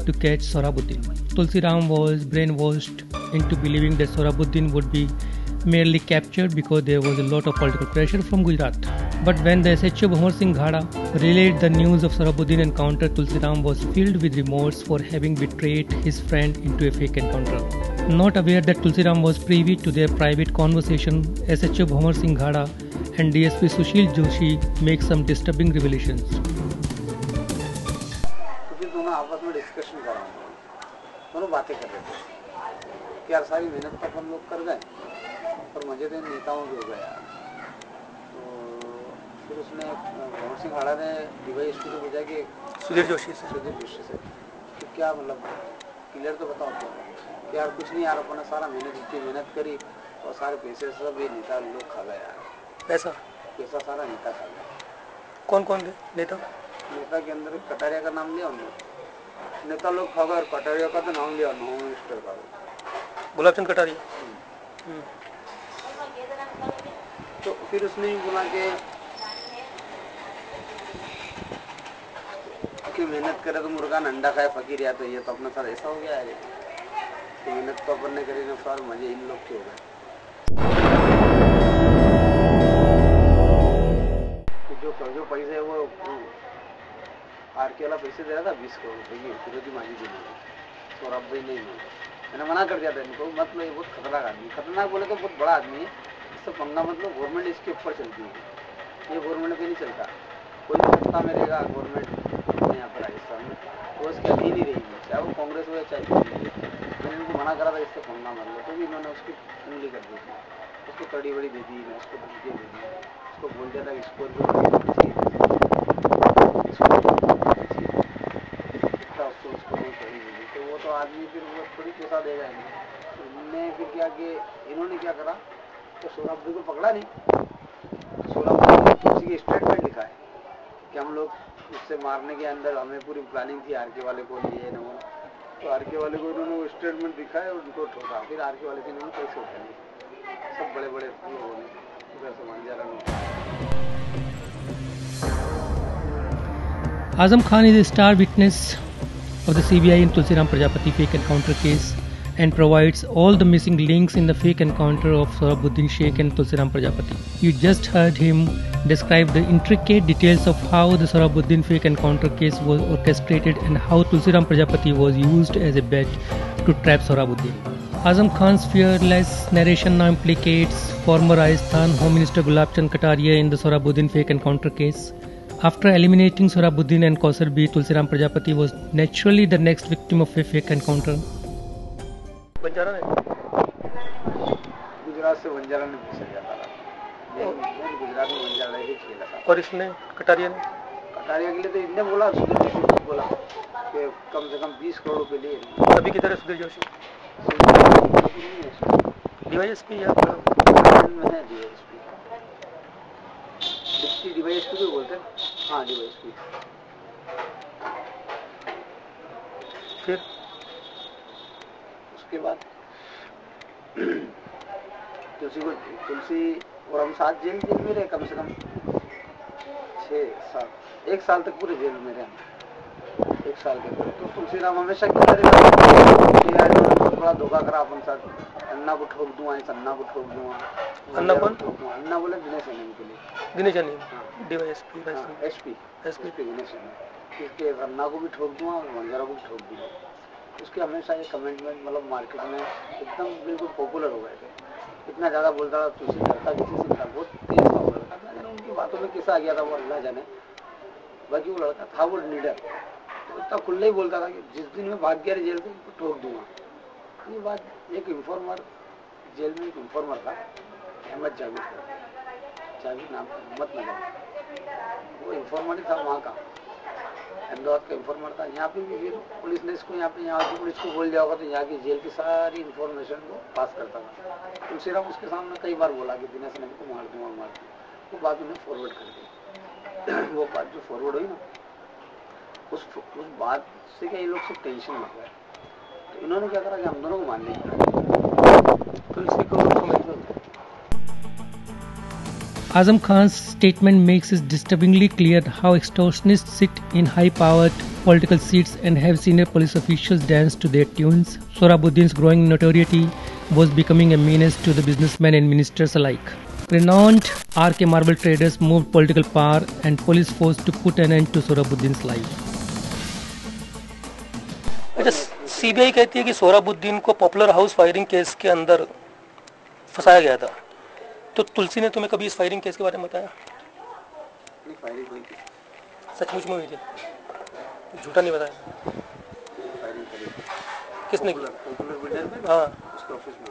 to catch Sohrabuddin. Tulsiram was brainwashed into believing that Sohrabuddin would be merely captured because there was a lot of political pressure from Gujarat. But when the SHO Bhanwar Singh Ghada relayed the news of Sohrabuddin encounter, Tulsiram was filled with remorse for having betrayed his friend into a fake encounter. Not aware that Tulsiram was privy to their private conversation, SHO Bhanwar Singh Ghada and DSP Sushil Joshi make some disturbing revelations. तो फिर दोनों आपस में discussion कर रहे हैं, दोनों बातें कर रहे थे कि यार सारी मेहनत तो अपन लोग कर गए और मजे तो नेताओं के हो गया। तो फिर उसने भंवर सिंह खाड़ा ने DYSP को पूछा कि सुधीर जोशी से कि क्या मतलब क्लियर तो बताओ कि यार कुछ नहीं यार, अपन ने सारा इतनी मेहनत करी और सारे पैसे सब ये नेता लोग खा गए यार। पैसा सारा नेता खा गया। कौन थे नेता के अंदर कटारिया का नाम लिया उन्होंने, नेता लोग खा गए और कटारिया का तो नाम लिया, होम मिनिस्टर का, गुलाबचंद कटारिया। तो फिर उसने ही बोला कि मेहनत करे तो मुर्गा अंडा खाए फकीर, या तो ये तो अपना साथ ऐसा हो गया है। तो मेहनत तो अपन ने करी ना, सार मजे इन लोग के हो गए। जो पैसे वो RK वाला पैसे दे रहा था 20 करोड़ रुपये की फिरोजी मांगी थी, सौरभ भाई नहीं मांगा। मैंने मना कर दिया था इनको, मतलब ये बहुत खतरनाक आदमी, खतरनाक बोले तो बहुत बड़ा आदमी है, इससे पंगा मतलब गवर्नमेंट इसके ऊपर चलती है, ये गवर्नमेंट पे नहीं चलता। कोई भी सत्ता में रहेगा गवर्नमेंट यहाँ पर राजस्थान में वो इसकी अधीन ही रहेगी, चाहे वो कांग्रेस हो या चाहे मैंने इनको मना करा था इससे पंगा मत लो, तो भी इन्होंने उसकी उंगली कर दी थी, उसको कड़ी बड़ी दे दी, मैं उसको धमकी दे दी, उसको बोल दिया था स्कॉर्पियो तो वो तो आदमी फिर वो थोड़ी पैसा देगा इन्हें। फिर क्या कि इन्होंने क्या करा, तो सौरभ भाई को पकड़ा नहीं, सौरभ भाई ने किसी की स्टेटमेंट लिखा है कि हम लोग उससे मारने के अंदर हमें पूरी प्लानिंग थी, RK वाले को लिए ना वो, तो RK वाले को इन्होंने वो स्टेटमेंट दिखाया और उनको ठोका। फिर RK वाले से इन्होंने पैसे उठा लिए, सब बड़े बड़े लोगों ने उधर से मंजारा लोग। Azam Khan is a star witness of the CBI in Tulsiram Prajapati fake encounter case and provides all the missing links in the fake encounter of Sohrabuddin Sheikh and Tulsiram Prajapati. You just heard him describe the intricate details of how the Sohrabuddin fake encounter case was orchestrated and how Tulsiram Prajapati was used as a bait to trap Sohrabuddin. Azam Khan's fearless narration now implicates former Rajasthan Home Minister Gulab Chand Kataria in the Sohrabuddin fake encounter case. After eliminating Sohrabuddin and Kausar B, Tulsiram Prajapati was naturally the next victim of a fake encounter. Banjara ने गुजरात से बंजारा ने भेजा जाता था, लेकिन गुजरात में बंजारा ही खेला था। और इसने कटारिया के लिए तो इनने बोला, सुधीर जोशी ने बोला कि कम से कम 20 करोड़ रुपए लिए। अभी किधर है सुधीर जोशी? डीवाईएसपी या में है डीवाईएसपी, डिप्टी डीवाईएसपी को बोलते हैं। हाँ डीवाईएसपी। फिर उसके बाद तुलसी और हम साथ जेल में रहे, कम से कम 6 साल, 1 साल तक पूरे जेल में रहे। 1 साल के अंदर तो तुलसीराम हमेशा कहता रहेगा बहुत बड़ा धोखा करा अपन साथ, अन्ना को ठोक दूंगा, इस अन्ना को ठोक दूंगा। अन्ना कौन? अन्ना बोले दिनेश अनिल के लिए। दिनेश अनिल डीवाईएसपी एसपी दिनेश अनिल, इसके अन्ना को भी ठोक दूंगा और बंजारा को भी ठोक दूंगा। उसके हमेशा ये कमेंटमेंट मतलब मार्केट में एकदम बिल्कुल पॉपुलर हो गए थे। इतना ज़्यादा बोलता था, तुलसी डरता किसी से था, बहुत तेज था वो लड़का। ना जाने उनकी बातों में कैसा आ गया था वो अल्लाह जाने। बाकी वो लड़का था वो लीडर, तो इतना खुले ही बोलता था कि जिस दिन मैं भाग गया जेल से उनको ठोक दूंगा। ये बात एक इन्फॉर्मर, जेल में एक इन्फॉर्मर था अहमद जावेद नाम का, हिम्मत नगर, वो इन्फॉर्मर ही था वहाँ का, अहमदाबाद का इन्फॉर्मर था। यहाँ पे भी फिर पुलिस ने इसको यहाँ की पुलिस को बोल दिया होगा तो यहाँ की जेल की सारी इन्फॉर्मेशन को पास करता था। तुलसीराम उसके सामने कई बार बोला कि दिनेश अनिल को मार दूंगा। वो बात उन्हें फॉरवर्ड कर दी। वो बात जो फॉरवर्ड हुई ना, उस बात से क्या ये लोग सब टेंशन में गए, तो इन्होंने क्या करा कि हम दोनों को मारने की तुलसी को Azam Khan's statement makes it disturbingly clear how extortionists sit in high-powered political seats and have senior police officials dance to their tunes. Sohrabuddin's growing notoriety was becoming a menace to the businessmen and ministers alike. Renowned RK marble traders moved political power and police force to put an end to Sohrabuddin's life. अच्छा, CBI कहती है कि सोहराबुद्दीन को popular house firing case के अंदर फंसाया गया था, तो तुलसी ने तुम्हें कभी इस फायरिंग केस के बारे में बताया? नहीं, फायरिंग हुई थी, सचमुच में हुई थी, झूठा नहीं बताया। फायरिंग करी किसने की? पॉपुलर बिल्डर में, हाँ, उसके ऑफिस में।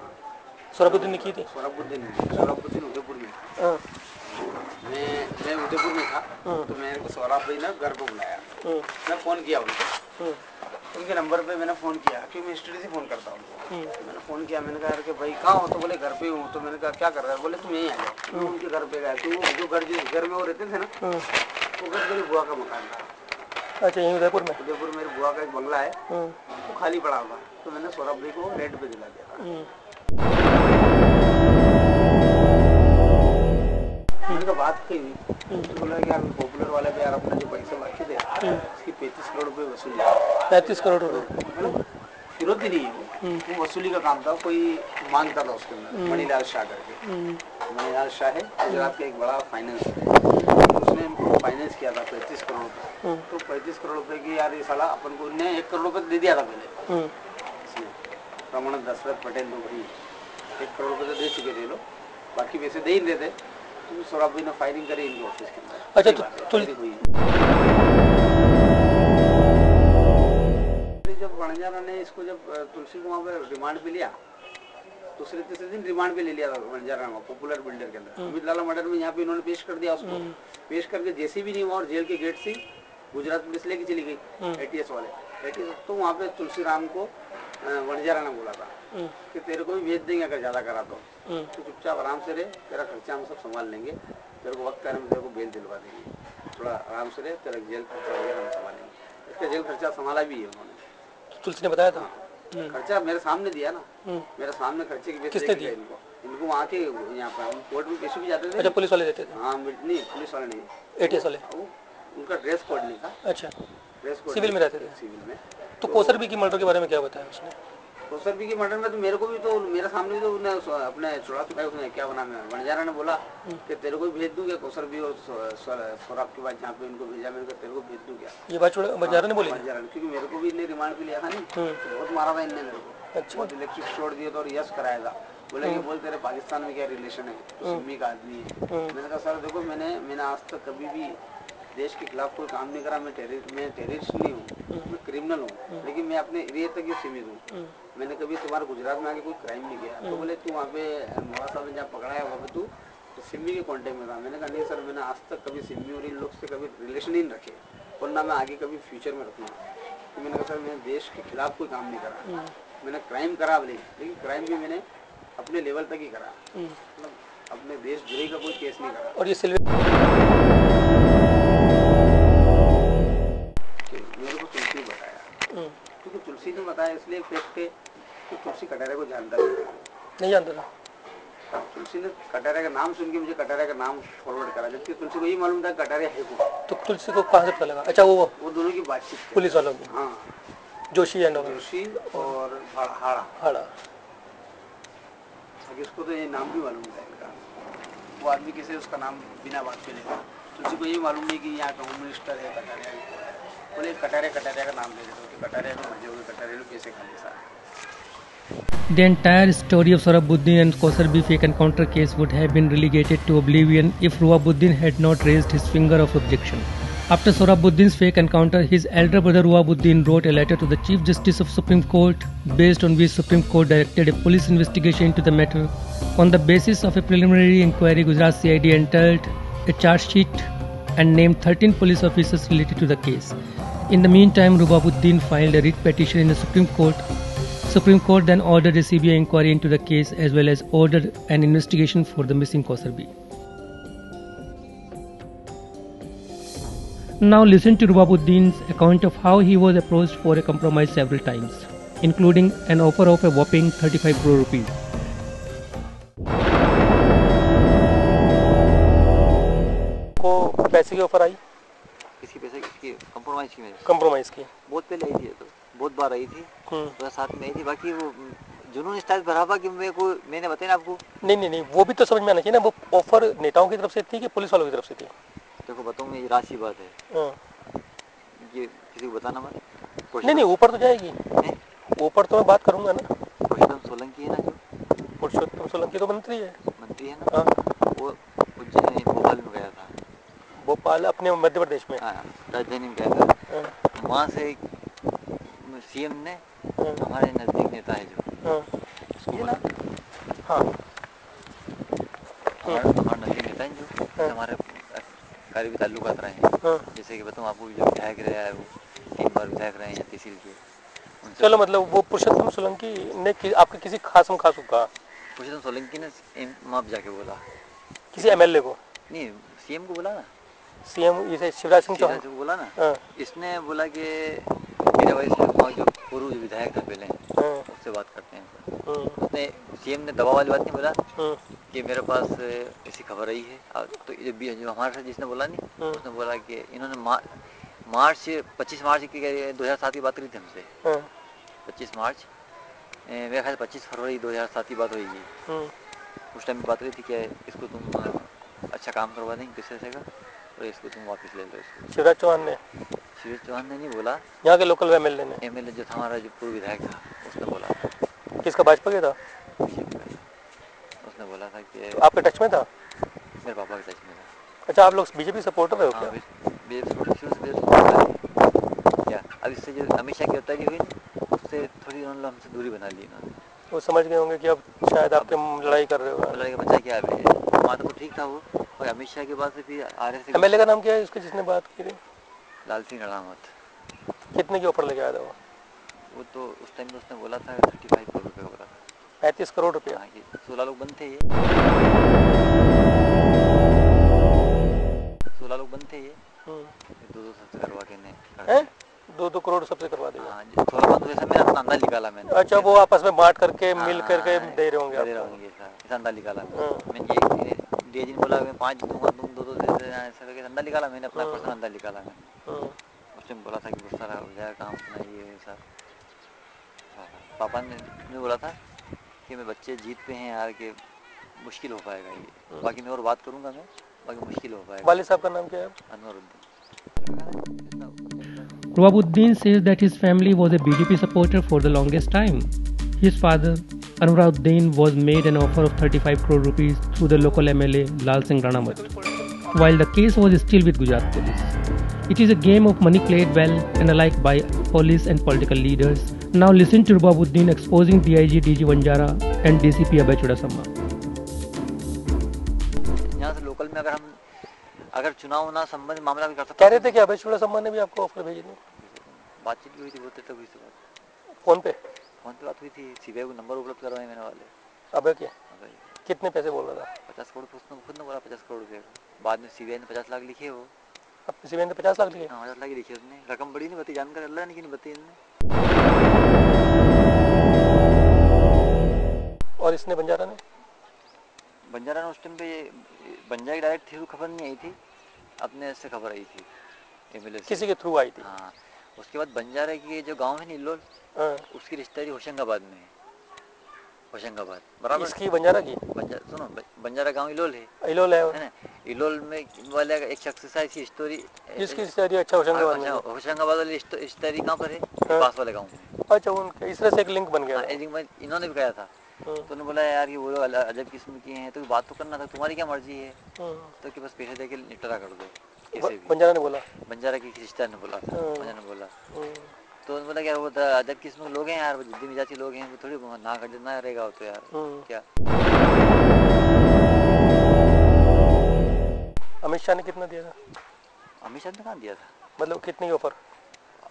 सोहराबुद्दीन ने की थी? सोहराबुद्दीन उदयपुर में। हाँ, मैं उदयपुर में था, तो मेरे को सोहराब भाई ने घर पर बुलाया। मैं फ़ोन किया उनको, उनके नंबर पे मैंने फ़ोन किया, क्योंकि मैं स्टडी से फ़ोन करता हूँ उनको। मैंने फ़ोन किया, मैंने कहा कि भाई कहाँ हो? तो बोले घर पे हूँ। तो मैंने कहा क्या कर रहा है? बोले तुम यहीं आ जाओ। मैं उनके घर पे गया, तो वो जो घर जिस घर में वो रहते थे ना, वो घर मेरी बुआ का मकान था। अच्छा, यहीं उदयपुर में? उदयपुर मेरी बुआ का एक बंगला है, वो खाली पड़ा हुआ। तो मैंने सोहराब भाई को रेंट पे दिला दिया था। मैंने कहा बात कही हुई, तो बोला कि यार पॉपुलर वाले पे यार अपने जो पैसे बाकी थे उसकी 35 करोड़ रुपए वसूल। 35 करोड़ रुपए फिरौती नहीं है, वो वसूली का काम था। कोई मांगता था उसके अंदर, मणिलाल शाह करके। मणिलाल शाह है गुजरात का एक बड़ा फाइनेंस है, उसने इनको फाइनेंस किया था 35 करोड़ रुपए। तो 35 करोड़ रुपए की यार ये साला अपन को 1 करोड़ रुपए दे दिया था पहले इसने, रमण दशरथ पटेल लोग भाई 1 करोड़ रुपए तो दे चुके थे लोग, बाकी पैसे दे ही देते। तो सोहराब भाई ने फायरिंग करी इनके ऑफिस के अंदर। अच्छा, जब बंजारा ने इसको, जब तुलसी को वहाँ पे रिमांड पे लिया, दूसरे तीसरे दिन रिमांड पे ले लिया था बंजारा में, पॉपुलर बिल्डर के अंदर। अमित लाला मर्डर में यहाँ पे इन्होंने पेश कर दिया उसको। पेश करके जैसे भी नहीं हुआ और जेल के गेट से गुजरात पुलिस लेके चली गई, एटीएस वाले। तो वहाँ पे तुलसीराम को बंजारा ने बोला था कि तेरे को भी भेज देंगे अगर ज्यादा करा तो चुपचाप आराम से रहे, तेरा खर्चा हम सब संभाल लेंगे, तेरे को वक्त आने में तेरे को बेल दिलवा देंगे, थोड़ा आराम से रहे, तेरा जेल खर्चा वगैरह हम संभालेंगे। इसका जेल खर्चा संभाला भी है उन्होंने, तुलसी ने बताया था। खर्चा मेरे सामने दिया ना, मेरे सामने खर्चे की किसने दिया? इनको वहाँ के यहाँ पर हम कोर्ट में पेश भी जाते थे। अच्छा, पुलिस वाले देते थे? हाँ, नहीं पुलिस वाले नहीं, एटीएस वाले। उनका ड्रेस कोड नहीं था। अच्छा, रेस कोर्ट सिविल में रहते थे? सिविल में। तो कोसरबी की मर्डर के बारे में क्या बताया उसने? कोसरबी की मर्डर में तो मेरे को भी तो मेरे सामने भी तो उसने अपने चुड़ा चुकाई, उसने क्या बना मैं वनजारा ने बोला कि तेरे को भी भेज दूं क्या कोसरबी और सौरभ के बाद जहाँ पे उनको भेजा, मैंने कहा तेरे को भेज दूं क्या? ये बात वनजारा ने बोली? वनजारा ने, क्योंकि मेरे को भी इनने रिमांड पे लिया था नहीं, बहुत मारा था इनने मेरे को। अच्छा। बहुत इलेक्ट्रिक शॉट दिया था और यस कराया था। बोले कि बोल तेरे पाकिस्तान में क्या रिलेशन है, तो सिम्मी का आदमी है। मैंने कहा सर देखो मैंने आज तक कभी भी देश के खिलाफ कोई काम नहीं करा, मैं टेररिस्ट नहीं हूँ, मैं क्रिमिनल हूँ, लेकिन मैं अपने एरिया तक ही सीमित हूँ। मैंने कभी तुम्हारे गुजरात में आके कोई क्राइम नहीं किया। तो बोले तू वहाँ पे मोहासा में जहाँ पकड़ा है वहाँ पे तू तो सिम्मी के कॉन्टेक्ट में था। मैंने कहा नहीं सर, मैंने आज तक कभी सिम्मी और इन लोग से कभी रिलेशन ही नहीं रखे और ना मैं आगे कभी फ्यूचर में रखूँगा। तो मैंने कहा सर मैंने देश के खिलाफ कोई काम नहीं करा, मैंने क्राइम करा लेकिन क्राइम भी मैंने अपने लेवल तक ही करा, मतलब अपने देशद्रोही का कोई केस नहीं करा। और ये सिल्वर मेरे को तुलसी ने बताया, क्योंकि तुलसी ने बताया इसलिए फेंक के कि तुलसी कटारे को जानता नहीं जानता था। तुलसी ने कटारे का नाम सुन के मुझे कटारे का नाम फॉरवर्ड करा, जबकि तुलसी को ये मालूम था कटारे है को। तो तुलसी को कहाँ से पता लगा? अच्छा वो दोनों की बातचीत पुलिस वालों की? हाँ, जोशी एंड जोशी और हाड़ा हाड़ा। इसको तो ये नाम भी मालूम था इनका, वो आदमी कैसे उसका नाम बिना बात के लेगा। तुलसी को ये मालूम नहीं कि यहाँ का होम मिनिस्टर है कटारिया, बोले कटारिया का नाम ले देते हो, कटारिया में मजे हो गए, कटारिया में पैसे खा ले सारे। The entire story of Sohrabuddin and Kausarbi fake encounter case would have been relegated to oblivion if Ruwabuddin had not raised his finger of objection. After Sohrabuddin's fake encounter, his elder brother Ruwabuddin wrote a letter to the Chief Justice of Supreme Court, based on which Supreme Court directed a police investigation into the matter. On the basis of a preliminary inquiry, Gujarat CID entered a charge sheet and named 13 police officers related to the case. In the meantime, Ruwabuddin filed a writ petition in the Supreme Court. Supreme Court then ordered a CBI inquiry into the case as well as ordered an investigation for the missing Kausarbi. Now listen to Ruwabuddin's account of how he was approached for a compromise several times, including an offer of a whopping 35 crore rupees. को पैसे की offer आई? किसी पैसे की compromise की? मेरे compromise की बहुत पहले आई थी, तो बहुत बार आई थी, तो साथ में आई थी। बाकी वो जुनून इस टाइप भरा कि मैंने बताया ना आपको। नहीं, वो भी तो समझ में आना चाहिए ना, वो ऑफर नेताओं की तरफ से थी कि पुलिस वालों की तरफ से थी? देखो बताऊँ, ये राशि बात है, ये किसी को बताना मत। नहीं, ऊपर तो जाएगी, ऊपर तो मैं बात करूंगा ना। पुरुषोत्तम सोलंकी है ना, जो पुरुषोत्तम सोलंकी तो मंत्री है ना, वो उज्जैन भोपाल में गया था। भोपाल अपने मध्य प्रदेश में? हाँ, राजधानी में गया था। वहाँ से सीएम ने हमारे नजदीक नेता है जो उसको बोला, हमारे नजदीक नेता है जो हमारे कार्य भी ताल्लुकात रहे हैं। जैसे कि बताऊँ आपको, जो विधायक रहा है वो 3 बार विधायक रहे हैं तहसील के। चलो, मतलब वो पुरुषोत्तम सोलंकी ने आपके किसी खासम खास को कहा? पुरुषोत्तम सोलंकी ने माप जाके बोला किसी एमएलए को? नहीं, सीएम को बोला ना। सीएम इसे शिवराज सिंह चौहान को बोला ना। इसने बोला कि मेरे भाई जो पूर्व विधायक था पहले, उससे बात करते हैं। उसने सीएम ने दबाव वाली बात नहीं बोला कि मेरे पास ऐसी खबर आई है। तो जो हमारे साथ जिसने बोला नहीं, उसने बोला कि इन्होंने मार्च 25 मार्च की 2007 की बात करी थी हमसे। 25 मार्च मेरे ख्याल 25 फरवरी 2007 की बात होगी। उस टाइम बात हुई थी कि इसको तुम अच्छा काम करवा देंगे किसी से का, और इसको तुम वापस ले लो। इसको शिवराज चौहान ने नहीं बोला, यहाँ के लोकल एमएलए ने। एमएलए जो था हमारा, जो पूर्व विधायक था, उसने बोला। किसका, भाजपा के था? उसने बोला था कि तो आपके टच में था? मेरे पापा के टच में था। अच्छा, आप लोग बीजेपी सपोर्टर हो क्या? बीजेपी सपोर्टर क्या? अब इससे जो अमित शाह की गिरफ्तारी हुई, उससे थोड़ी उन्होंने हमसे दूरी बना ली। वो समझ गए होंगे कि अब शायद आपके लड़ाई कर रहे हो। लड़ाई का बच्चा क्या है, वहाँ तो ठीक था वो, और अमित शाह के बाद से भी RS। एमएलए का नाम क्या है उसके जिसने बात की थी? लाल सिंह रड़ावत। कितने की ऑफर लेके आया था वो तो उस टाइम तो उसने बोला था 35 करोड़ रुपये का बोला था। 35 करोड़ रुपया? 16 लोग बंद थे ये। 16 लोग बंद थे ये। 2-2 सबसे करवा के ने 2-2 करोड़ सबसे करवा दिया। हाँ, 16 बंद हुए, मैंने अपना अंदाज निकाला मैंने। अच्छा, वो आपस में बांट करके मिल करके दे रहे होंगे? ऐसा अंदाज निकाला मैंने। ये डीएजी ने बोला मैं 5 दूंगा, तुम 2-2 दे देना, ऐसा करके अंदाज निकाला मैंने, अपना पर्सनल अंदाज निकाला मैंने। उस टाइम बोला था कि बहुत सारा हो जाएगा काम अपना ये सब। पापा ने मुझे बोला था कि मैं बच्चे जीत पे हैं यार कि मुश्किल हो पाएगा ये, बाकी मैं और बात करूँगा मैं, बाकी मुश्किल हो पाएगा। वालिद साहब का नाम क्या है? Anwaruddin. Ruwabuddin says that his family was a BJP supporter for the longest time. His father, Anwaruddin, was made an offer of 35 crore rupees through the local MLA Lal Singh Ranamat, while the case was still with Gujarat police. It is a game of money played well and alike by police and political leaders. Now listen to Ruwabuddin exposing DIG DG Vanjara and DCP Abhay Chudasamma. यहाँ से local में अगर चुनाव ना संबंध मामला भी कर सकते, कह रहे थे कि अभय चुड़ासमा ने भी आपको ऑफर भेजी थी? बातचीत भी हुई थी, बहुत देर तक हुई थी बात। फोन पे बात हुई थी, सीबीआई को नंबर उपलब्ध करवाए मैंने वाले। अभय के कितने पैसे बोल रहा था? 50 करोड़ उसने खुद ने बोला, 50 करोड़ रुपये। बाद में सीबीआई ने 50 लाख लिखे वो। अब सीबीआई ने 50 लाख लिखे? हाँ 50 लाख ही लिखे उसने, रकम बड़ी नहीं बताई, जानकर अल्लाह ने की नहीं बताई इनने। और इसने बंजारा ने उस टाइम पे बंजारा की डायरेक्ट थी, खबर नहीं आई थी, अपने से खबर आई थी एमएलए से। किसी के थ्रू आई थी? हाँ। उसके बाद बंजारा की जो गांव है नीलोल, उसकी रिश्तेदारी होशंगाबाद में है। होशंगाबाद बराबर। इसकी बंजारा की? सुनो, बंजारा गांव इलोल है। इलोल है ना? इलोल में वाले एक शख्स से इसकी स्टोरी। जिसकी रिश्तेदारी अच्छा होशंगाबाद में। होशंगाबाद वाली रिश्तेदारी कहाँ पर है? पास वाले गाँव में। अच्छा, उनके इस तरह से एक लिंक बन गया। इन्होंने भी कहा था, तो उन्होंने बोला यार ये वो अजब किस्म की हैं, तो बात तो करना था, तुम्हारी क्या मर्जी है, तो कि बस पैसे देके निपटारा कर दो कैसे भी। बंजारा ने बोला? बंजारा की रिश्तेदार ने बोला था, बंजारा ने बोला। तो उन्होंने बोला यार वो अजब किस्म के लोग हैं यार, वो जिद्दी मिजाजी लोग हैं, वो थोड़ी ना कर ना रहेगा वो तो यार क्या। अमित शाह ने कितना दिया था? अमित शाह ने कहाँ दिया था? मतलब कितनी ऑफर?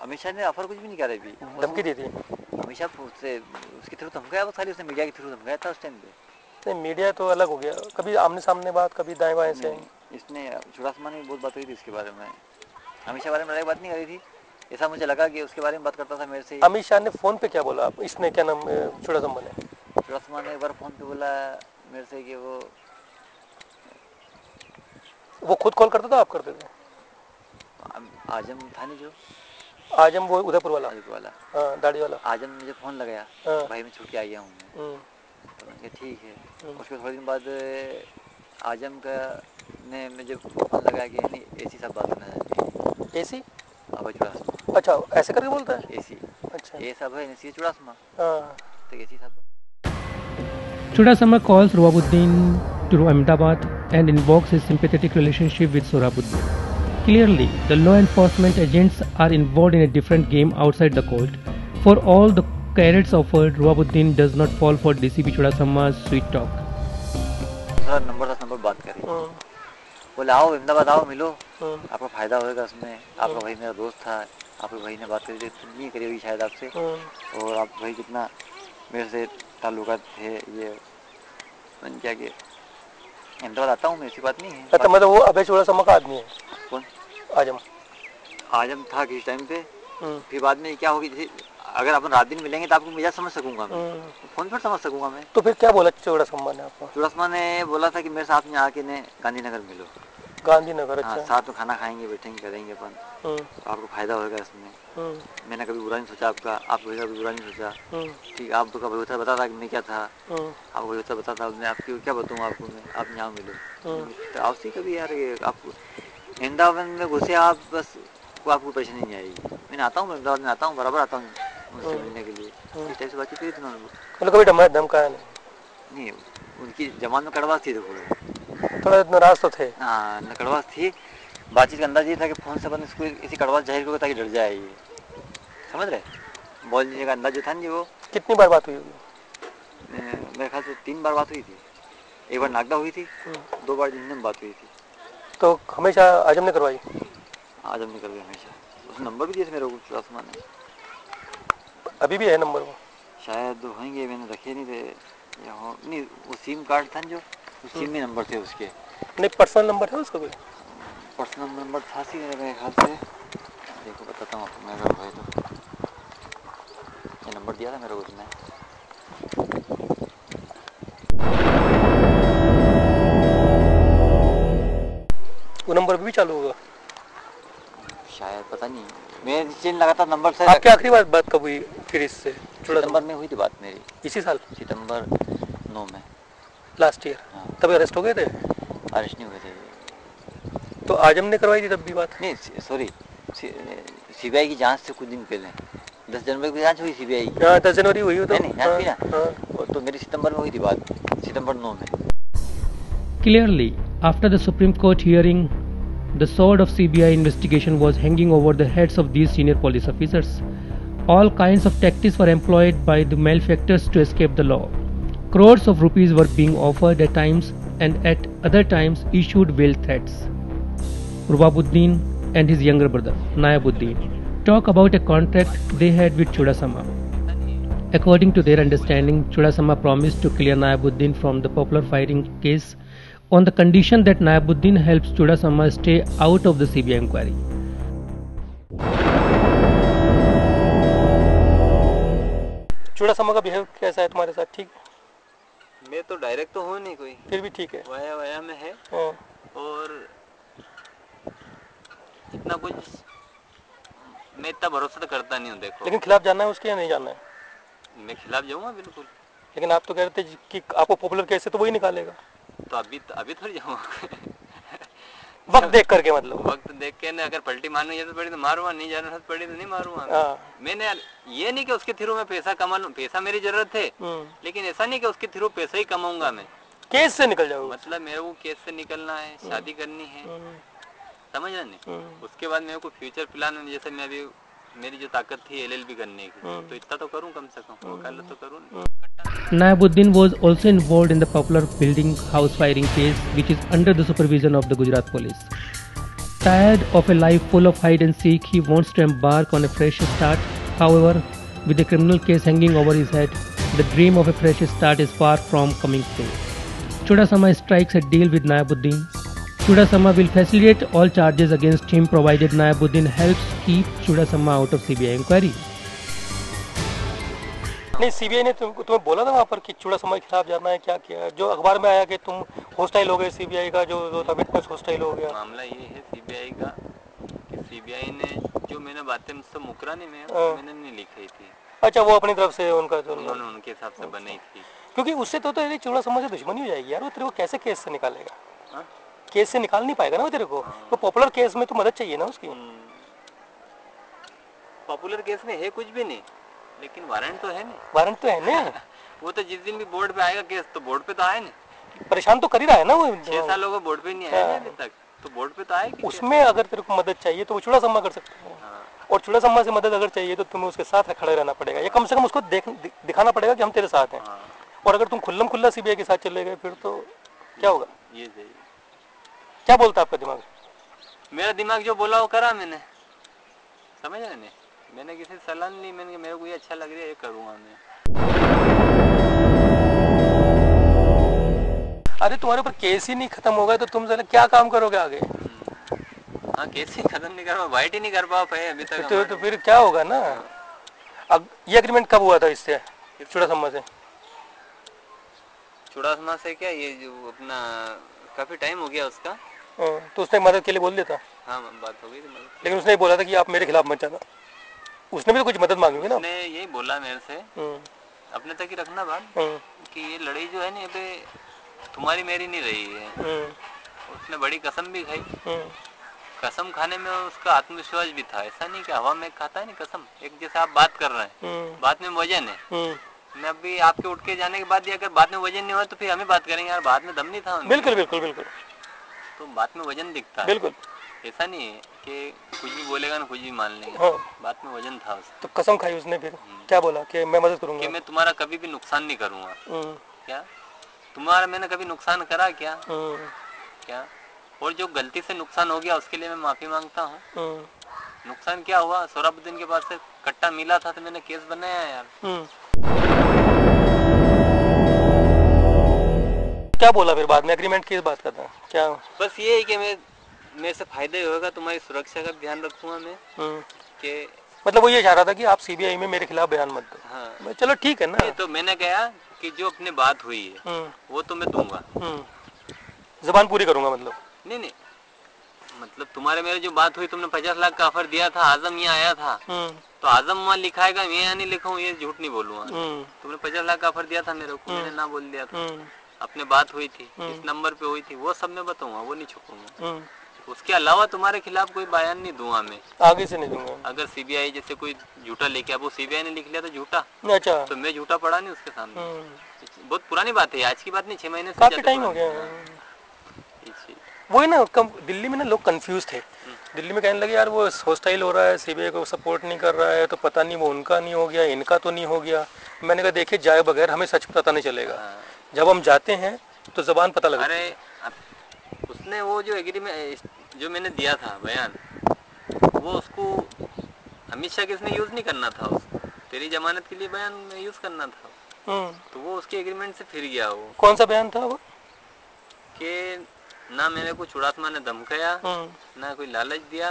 अमित शाह ने ऑफर कुछ भी नहीं करा अभी, धमकी दी थी। अमित शाह से उसके थ्रू धमकाया, वो खाली उसने मीडिया के थ्रू धमकाया था उस टाइम पे। नहीं, मीडिया तो अलग हो गया, कभी आमने सामने बात, कभी दाएं बाएं से। इसने चुड़ासमा ने बहुत बात हुई थी इसके बारे में, अमित शाह बारे में बात नहीं करी थी, ऐसा मुझे लगा कि उसके बारे में बात करता था मेरे से। अमित शाह ने फोन पे क्या बोला? इसने क्या नाम चुड़ासमा ने एक बार फोन पे बोला मेरे से कि वो खुद कॉल करता था, आप करते थे? आजम था नहीं जो, आजम वो उदयपुर वाला, हाँ दाढ़ी वाला आजम, मुझे फोन लगाया, भाई मैं छूट के आ गया हूँ मैं, तो मैंने कहा ठीक है। उसके थोड़े दिन बाद आजम का ने मुझे फोन लगाया कि नहीं ऐसी सब बात करना चाहती है। ऐसी? अभय चुड़ासमा। अच्छा, ऐसे करके बोलता है? ऐसी। अच्छा, ये सब है ऐसी चुड़ासमा। तो ऐसी सब। Chudasama calls Ruwabuddin to Ahmedabad and invokes his sympathetic relationship with Sohrabuddin. Clearly, the law enforcement agents are involved in a different game outside the court. For all the carrots offered, Ruwabuddin does not fall for DCP Chudasama's sweet talk. Number बात करी, बोले आओ अहमदाबाद आओ मिलो, आपका फायदा होगा उसमें, आपका भाई मेरा दोस्त था, आपके भाई ने बात करी थी, तुम नहीं करी होगी शायद आपसे, और आप भाई कितना मेरे से ताल्लुकात थे, ये मैंने क्या कि अहमदाबाद आता हूँ मैं, ऐसी बात नहीं है। अच्छा, मतलब वो अभय चुड़ासमा का आदमी है? कौन? आजम था किस टाइम पे, फिर बाद में क्या होगी, अगर अपन रात दिन मिलेंगे तो आपको मिजाज समझ सकूंगा मैं, फोन पर समझ सकूंगा मैं। तो फिर क्या बोला चुड़ासमा ने आपको? चुड़ासमा ने बोला था कि मेरे साथ में आके ने गांधीनगर मिलो। गांधीनगर? अच्छा। हाँ, साथ में खाना खाएंगे, बैठेंगे, करेंगे अपन, तो आपको फायदा होगा इसमें। मैंने कभी बुरा नहीं सोचा आपका, आपको कभी बुरा नहीं सोचा, ठीक। आपको कभी उत्तर बता था कि मैं क्या था, आपको उत्तर बता था, मैं आपकी क्या बताऊँ आपको मैं, आप यहाँ मिलो। तो आपसे कभी यार आपको अहमदाबाद में घुसे आप, बस आपको परेशानी नहीं आएगी। मैंने आता हूँ अहमदाबाद में, आता हूँ बराबर आता हूँ उनसे मिलने के लिए, इस टाइप से बातचीत करी थी उन्होंने। मतलब कभी धमकाया नहीं? उनकी जमान में कड़वास थी, देखो थोड़ा नाराज तो थे। हाँ, कड़वास थी। बातचीत का अंदाज ये था कि फोन से अपन इसको इसी कड़वास जाहिर करो ताकि डर जाए ये, समझ रहे? बोलने का अंदाज जो था नहीं वो। कितनी बार बात हुई होगी? मेरे ख्याल से 3 बार बात हुई थी, एक बार नागदा हुई थी, 2 बार जिंदगी में बात हुई थी। तो हमेशा आजम ने करवाई? आजम ने करवाई हमेशा, उसने नंबर भी दिए थे मेरे को चुड़ासमा ने। अभी भी है नंबर वो? शायद होंगे, मैंने रखे नहीं थे, नहीं वो सिम कार्ड था जो, उस सिम में नंबर थे उसके। नहीं, पर्सनल नंबर है उसका कोई? पर्सनल नंबर था सी मेरे ख्याल से, देखो बताता हूँ आपको, मेरे भाई तो ये नंबर दिया था मेरे को उसने। वो नंबर भी चालू होगा शायद, पता नहीं। मैं चेन लगातार नंबर से। आपकी आखिरी बात कब हुई फिर इससे? सितंबर में हुई थी बात मेरी, इसी साल सितंबर 9 में, लास्ट ईयर। हाँ। तभी अरेस्ट हो गए थे? अरेस्ट नहीं हुए थे। तो आजम ने करवाई थी तब भी बात? नहीं सॉरी, सीबीआई की जांच से कुछ दिन पहले 10 जनवरी को जांच हुई सीबीआई की। 10 जनवरी हुई हो तो नहीं जांच हुई ना, तो मेरी सितंबर में हुई थी बात, सितंबर 9 में। Clearly, after the Supreme Court hearing, the sword of CBI investigation was hanging over the heads of these senior police officers. All kinds of tactics were employed by the malefactors to escape the law. Crores of rupees were being offered at times and at other times issued veiled threats. Rubabuddin and his younger brother, Nayabuddin, talk about a contract they had with Chudasama. According to their understanding, Chudasama promised to clear Nayabuddin from the popular firing case on the condition that Nayabuddin helps Chudasama stay out of the CBI inquiry. Chudasama का behave कैसा है तुम्हारे साथ? ठीक? मैं तो direct तो हूँ नहीं कोई, फिर भी ठीक है, वाया में है। और इतना कुछ मैं इतना भरोसा तो करता नहीं हूँ। देखो, लेकिन खिलाफ जाना है उसके या नहीं जाना है? मैं खिलाफ जाऊंगा बिल्कुल। लेकिन आप तो कह रहे थे कि आपको पॉपुलर केस है तो वही निकालेगा। तो अभी थोड़ी जाऊंगा। वक्त देख करके, मतलब वक्त देख के ना, अगर पलटी मारनी जरूरत पड़ी तो मारूंगा, नहीं जरूरत पड़ी तो नहीं मारूंगा। मैंने ये नहीं कि उसके थ्रू में पैसा कमा लूं, पैसा मेरी जरूरत है, लेकिन ऐसा नहीं कि उसके थ्रू पैसा ही कमाऊंगा मैं। केस से निकल जाऊंगा, मतलब मेरे को केस से निकलना है, शादी करनी है, समझ रहे नहीं? उसके बाद मेरे को फ्यूचर प्लान में, जैसे मैं अभी मेरी जो ताकत थी LLB करने की, तो इतना तो करूं कम से कम, वकालत तो करूं। Nayabuddin was also involved in the popular building house firing case, which is under the supervision of the Gujarat police. Tired of a life full of hide and seek, he wants to embark on a fresh start. However, with a criminal case hanging over his head, the dream of a fresh start is far from coming true. Chudasama strikes a deal with Nayabuddin. Chudasama will facilitate all charges against him provided Nayabuddin helps keep Chudasama out of CBI inquiry. नहीं, CBI ने तुम्हें बोला था वहाँ पर कि चुड़ासमा के खिलाफ जाना है, क्या किया? जो अखबार में आया कि तुम हॉस्टाइल हो गए सीबीआई का, जो था विटनेस हॉस्टाइल हो गया। मामला ये है सीबीआई का कि सीबीआई ने जो मैंने बातें मुझसे मुकरा नहीं, मैंने नहीं लिखी थी। अच्छा, वो अपनी तरफ से उनका जो उन्होंने उनके हिसाब से बनाई थी, क्योंकि उससे तो चुड़ासमा से दुश्मनी हो जाएगी यार। वो तेरे को कैसे केस से निकालेगा? केस से निकाल नहीं पाएगा ना वो तेरे को। वो पॉपुलर केस में तो मदद चाहिए ना उसकी। पॉपुलर केस में है कुछ भी नहीं, लेकिन वारंट तो है नहीं। वारंट तो है ना। वो तो जिस दिन भी बोर्ड पे आएगा केस, तो बोर्ड पे तो आए नहीं। परेशान तो कर ही रहा है ना वो। 6 सालों को बोर्ड पे नहीं आया अभी तक, तो बोर्ड पे तो आएगी। उसमें अगर तेरे को मदद चाहिए तो वो चुड़ासमा कर सकता है। और चुड़ासमा से मदद अगर चाहिए तो तुम्हें उसके साथ खड़े रहना पड़ेगा, या कम से कम उसको दिखाना पड़ेगा कि हम तेरे साथ हैं। और अगर तुम खुल्लम खुल्ला सीबीआई के साथ चले गए फिर तो क्या होगा? ये सही। क्या बोलता आपका दिमाग? मेरा दिमाग जो बोला वो करा मैंने, समझ रहे नहीं? मैंने किसी सलाह नहीं ली, मैंने मेरे को ये अच्छा लग रहा है ये करूँगा मैं। अरे तुम्हारे ऊपर केस ही नहीं खत्म होगा तो तुम क्या काम करोगे आगे? हाँ, केस ही खत्म नहीं कर पाओ, वाइट ही नहीं कर पाओ अभी तक। तो फिर क्या होगा ना? अब ये एग्रीमेंट कब हुआ था इससे, चुड़ासमा से? चुड़ासमा से क्या, ये जो अपना काफी टाइम हो गया उसका। तो उसने मदद के लिए बोल देता। हाँ, बात हो गई थी मदद, लेकिन उसने बोला था कि आप मेरे खिलाफ मत जाना। उसने भी तो कुछ मदद मांगी होगी ना? उसने यही बोला मेरे से, अपने तक ही रखना बात, कि ये लड़ाई जो है ना, पे तुम्हारी मेरी नहीं रही है। उसने बड़ी कसम भी खाई। कसम खाने में उसका आत्मविश्वास भी था, ऐसा नहीं कि हवा में खाता है नहीं कसम। एक जैसे आप बात कर रहे हैं, बात में वजन है। मैं अभी आपके उठ के जाने के बाद अगर बात में वजन नहीं हुआ तो फिर हमें बात करेंगे यार, बात में दम नहीं था। बिल्कुल बिल्कुल बिल्कुल। तो बात में वजन दिखता है। बिल्कुल, ऐसा नहीं है कि कुछ भी बोलेगा ना कुछ भी मान लेगा। बात में वजन था उसका। तो कसम खाई उसने, फिर क्या बोला कि मैं मदद करूंगा, कि मैं तुम्हारा कभी भी नुकसान नहीं करूंगा। क्या तुम्हारा मैंने कभी नुकसान करा क्या? क्या? और जो गलती से नुकसान हो गया उसके लिए मैं माफी मांगता हूँ। नुकसान क्या हुआ, सोहराबुद्दीन के पास से कट्टा मिला था तो मैंने केस बनाया यार। क्या बोला फिर बाद में? एग्रीमेंट किस बात का था? क्या? बस ये है कि मेरे से फायदा ही होगा, तुम्हारी सुरक्षा का ध्यान रखूंगा मैं। कि मतलब वो ये चाह रहा था कि आप सीबीआई में मेरे खिलाफ बयान मत दो। हाँ, चलो ठीक है ना। तो मैंने कहा कि जो अपनी बात हुई है वो तो मैं दूंगा, जबान पूरी करूंगा। मतलब नहीं, मतलब तुम्हारे मेरे जो बात हुई, तुमने 50 लाख का ऑफर दिया था, आजम यहाँ आया था, तो आजम वहाँ लिखाएगा, मैं यहाँ नहीं लिखा हूँ, ये झूठ नहीं बोलूंगा। तुमने 50 लाख का ऑफर दिया था मेरे को, मैंने ना बोल दिया था, अपने बात हुई थी, इस नंबर पे हुई थी, वो सब मैं बताऊंगा, वो नहीं छुपूंगा। उसके अलावा तुम्हारे खिलाफ कोई बयान नहीं दूंगा मैं, आगे से नहीं दूंगा। अगर सीबीआई जैसे कोई झूठा लेके, अब वो सीबीआई ने लिख लिया तो झूठा, अच्छा, तो मैं झूठा पड़ा नहीं उसके सामने। बहुत पुरानी बात है, आज की बात नहीं, 6 महीने से काफी टाइम हो गया। वही ना, दिल्ली में ना लोग कंफ्यूज थे, दिल्ली में कहने लगे यार वो हॉस्टाइल हो रहा है, सीबीआई को सपोर्ट नहीं कर रहा है, तो पता नहीं वो उनका नहीं हो गया, इनका तो नहीं हो गया। मैंने कहा देखिए, जाए बगैर हमें सच पता नहीं चलेगा, जब हम जाते हैं तो जबान पता लगा। अरे उसने वो जो एग्रीमेंट जो मैंने दिया था बयान, वो उसको अमित शाह किसने यूज नहीं करना था, उसको तेरी जमानत के लिए बयान यूज करना था, तो वो उसके एग्रीमेंट से फिर गया। वो कौन सा बयान था वो? कि ना मेरे को चुड़ात्मा ने धमकाया, ना कोई लालच दिया,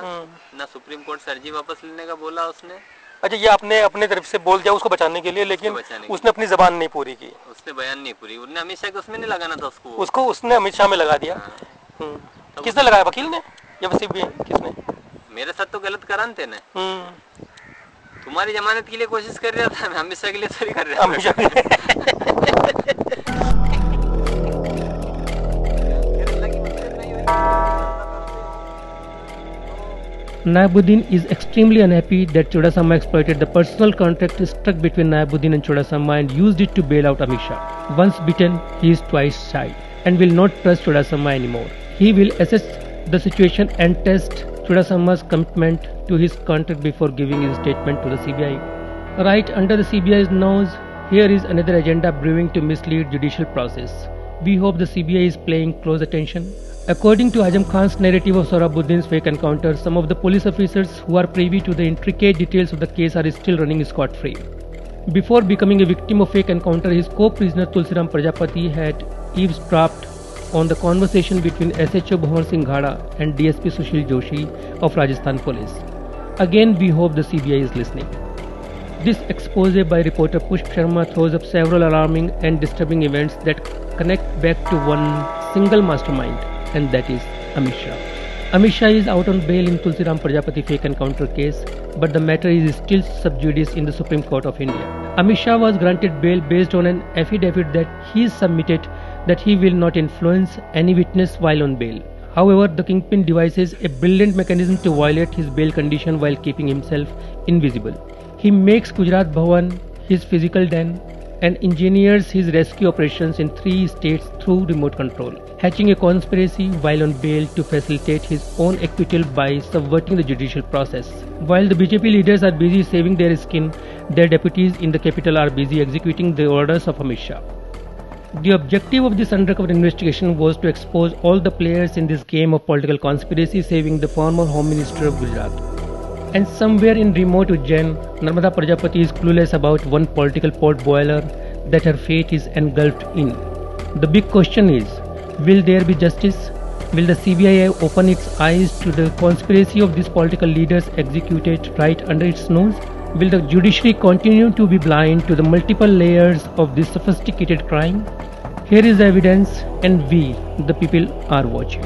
ना सुप्रीम कोर्ट से अर्जी वापस लेने का बोला उसने। अच्छा, ये आपने अपने तरफ से बोल दिया उसको बचाने के लिए, लेकिन उसने अपनी जबान नहीं पूरी की, उसने बयान नहीं पूरी, उसने अमित शाह को उसमें नहीं लगाना था, उसको उसने अमित शाह में लगा दिया। किसने लगाया, वकील ने या सीबीआई, किसने? मेरे साथ तो गलत करान थे ना, तुम्हारी जमानत के लिए कोशिश कर रहा था, मैं अमित शाह के लिए थोड़ी कर रहा था। Nayabuddin is extremely unhappy that Chudasama exploited the personal contract struck between Nayabuddin and Chudasama and used it to bail out Amit Shah. Once bitten, he is twice shy and will not trust Chudasama anymore. He will assess the situation and test Chudasama's commitment to his contract before giving his statement to the CBI. Right under the CBI's nose, here is another agenda brewing to mislead judicial process. We hope the CBI is paying close attention. According to Azam Khan's narrative of Sohrabuddin's fake encounter, some of the police officers who are privy to the intricate details of the case are still running scot-free. Before becoming a victim of fake encounter, his co-prisoner Tulsiram Prajapati had eavesdropped on the conversation between SHO Bhavan Singh Ghada and DSP Sushil Joshi of Rajasthan Police. Again, we hope the CBI is listening. This expose by reporter Pushp Sharma throws up several alarming and disturbing events that connect back to one single mastermind, and that is Amit Shah. Amit Shah is out on bail in Tulsiram Prajapati fake encounter case, but the matter is still sub judice in the Supreme Court of India. Amit Shah was granted bail based on an affidavit that he submitted that he will not influence any witness while on bail. However, the kingpin devises a brilliant mechanism to violate his bail condition while keeping himself invisible. He makes Gujarat Bhawan his physical den and engineers his rescue operations in 3 states through remote control, hatching a conspiracy while on bail to facilitate his own acquittal by subverting the judicial process. While the BJP leaders are busy saving their skin, their deputies in the capital are busy executing the orders of Amit Shah. The objective of this undercover investigation was to expose all the players in this game of political conspiracy, saving the former Home Minister of Gujarat. And somewhere in remote Ujjain, Narmada Prajapati is clueless about one political pot boiler that her fate is engulfed in. The big question is, will there be justice? Will the CBI open its eyes to the conspiracy of these political leaders executed right under its nose? Will the judiciary continue to be blind to the multiple layers of this sophisticated crime? Here is the evidence, and we, the people, are watching.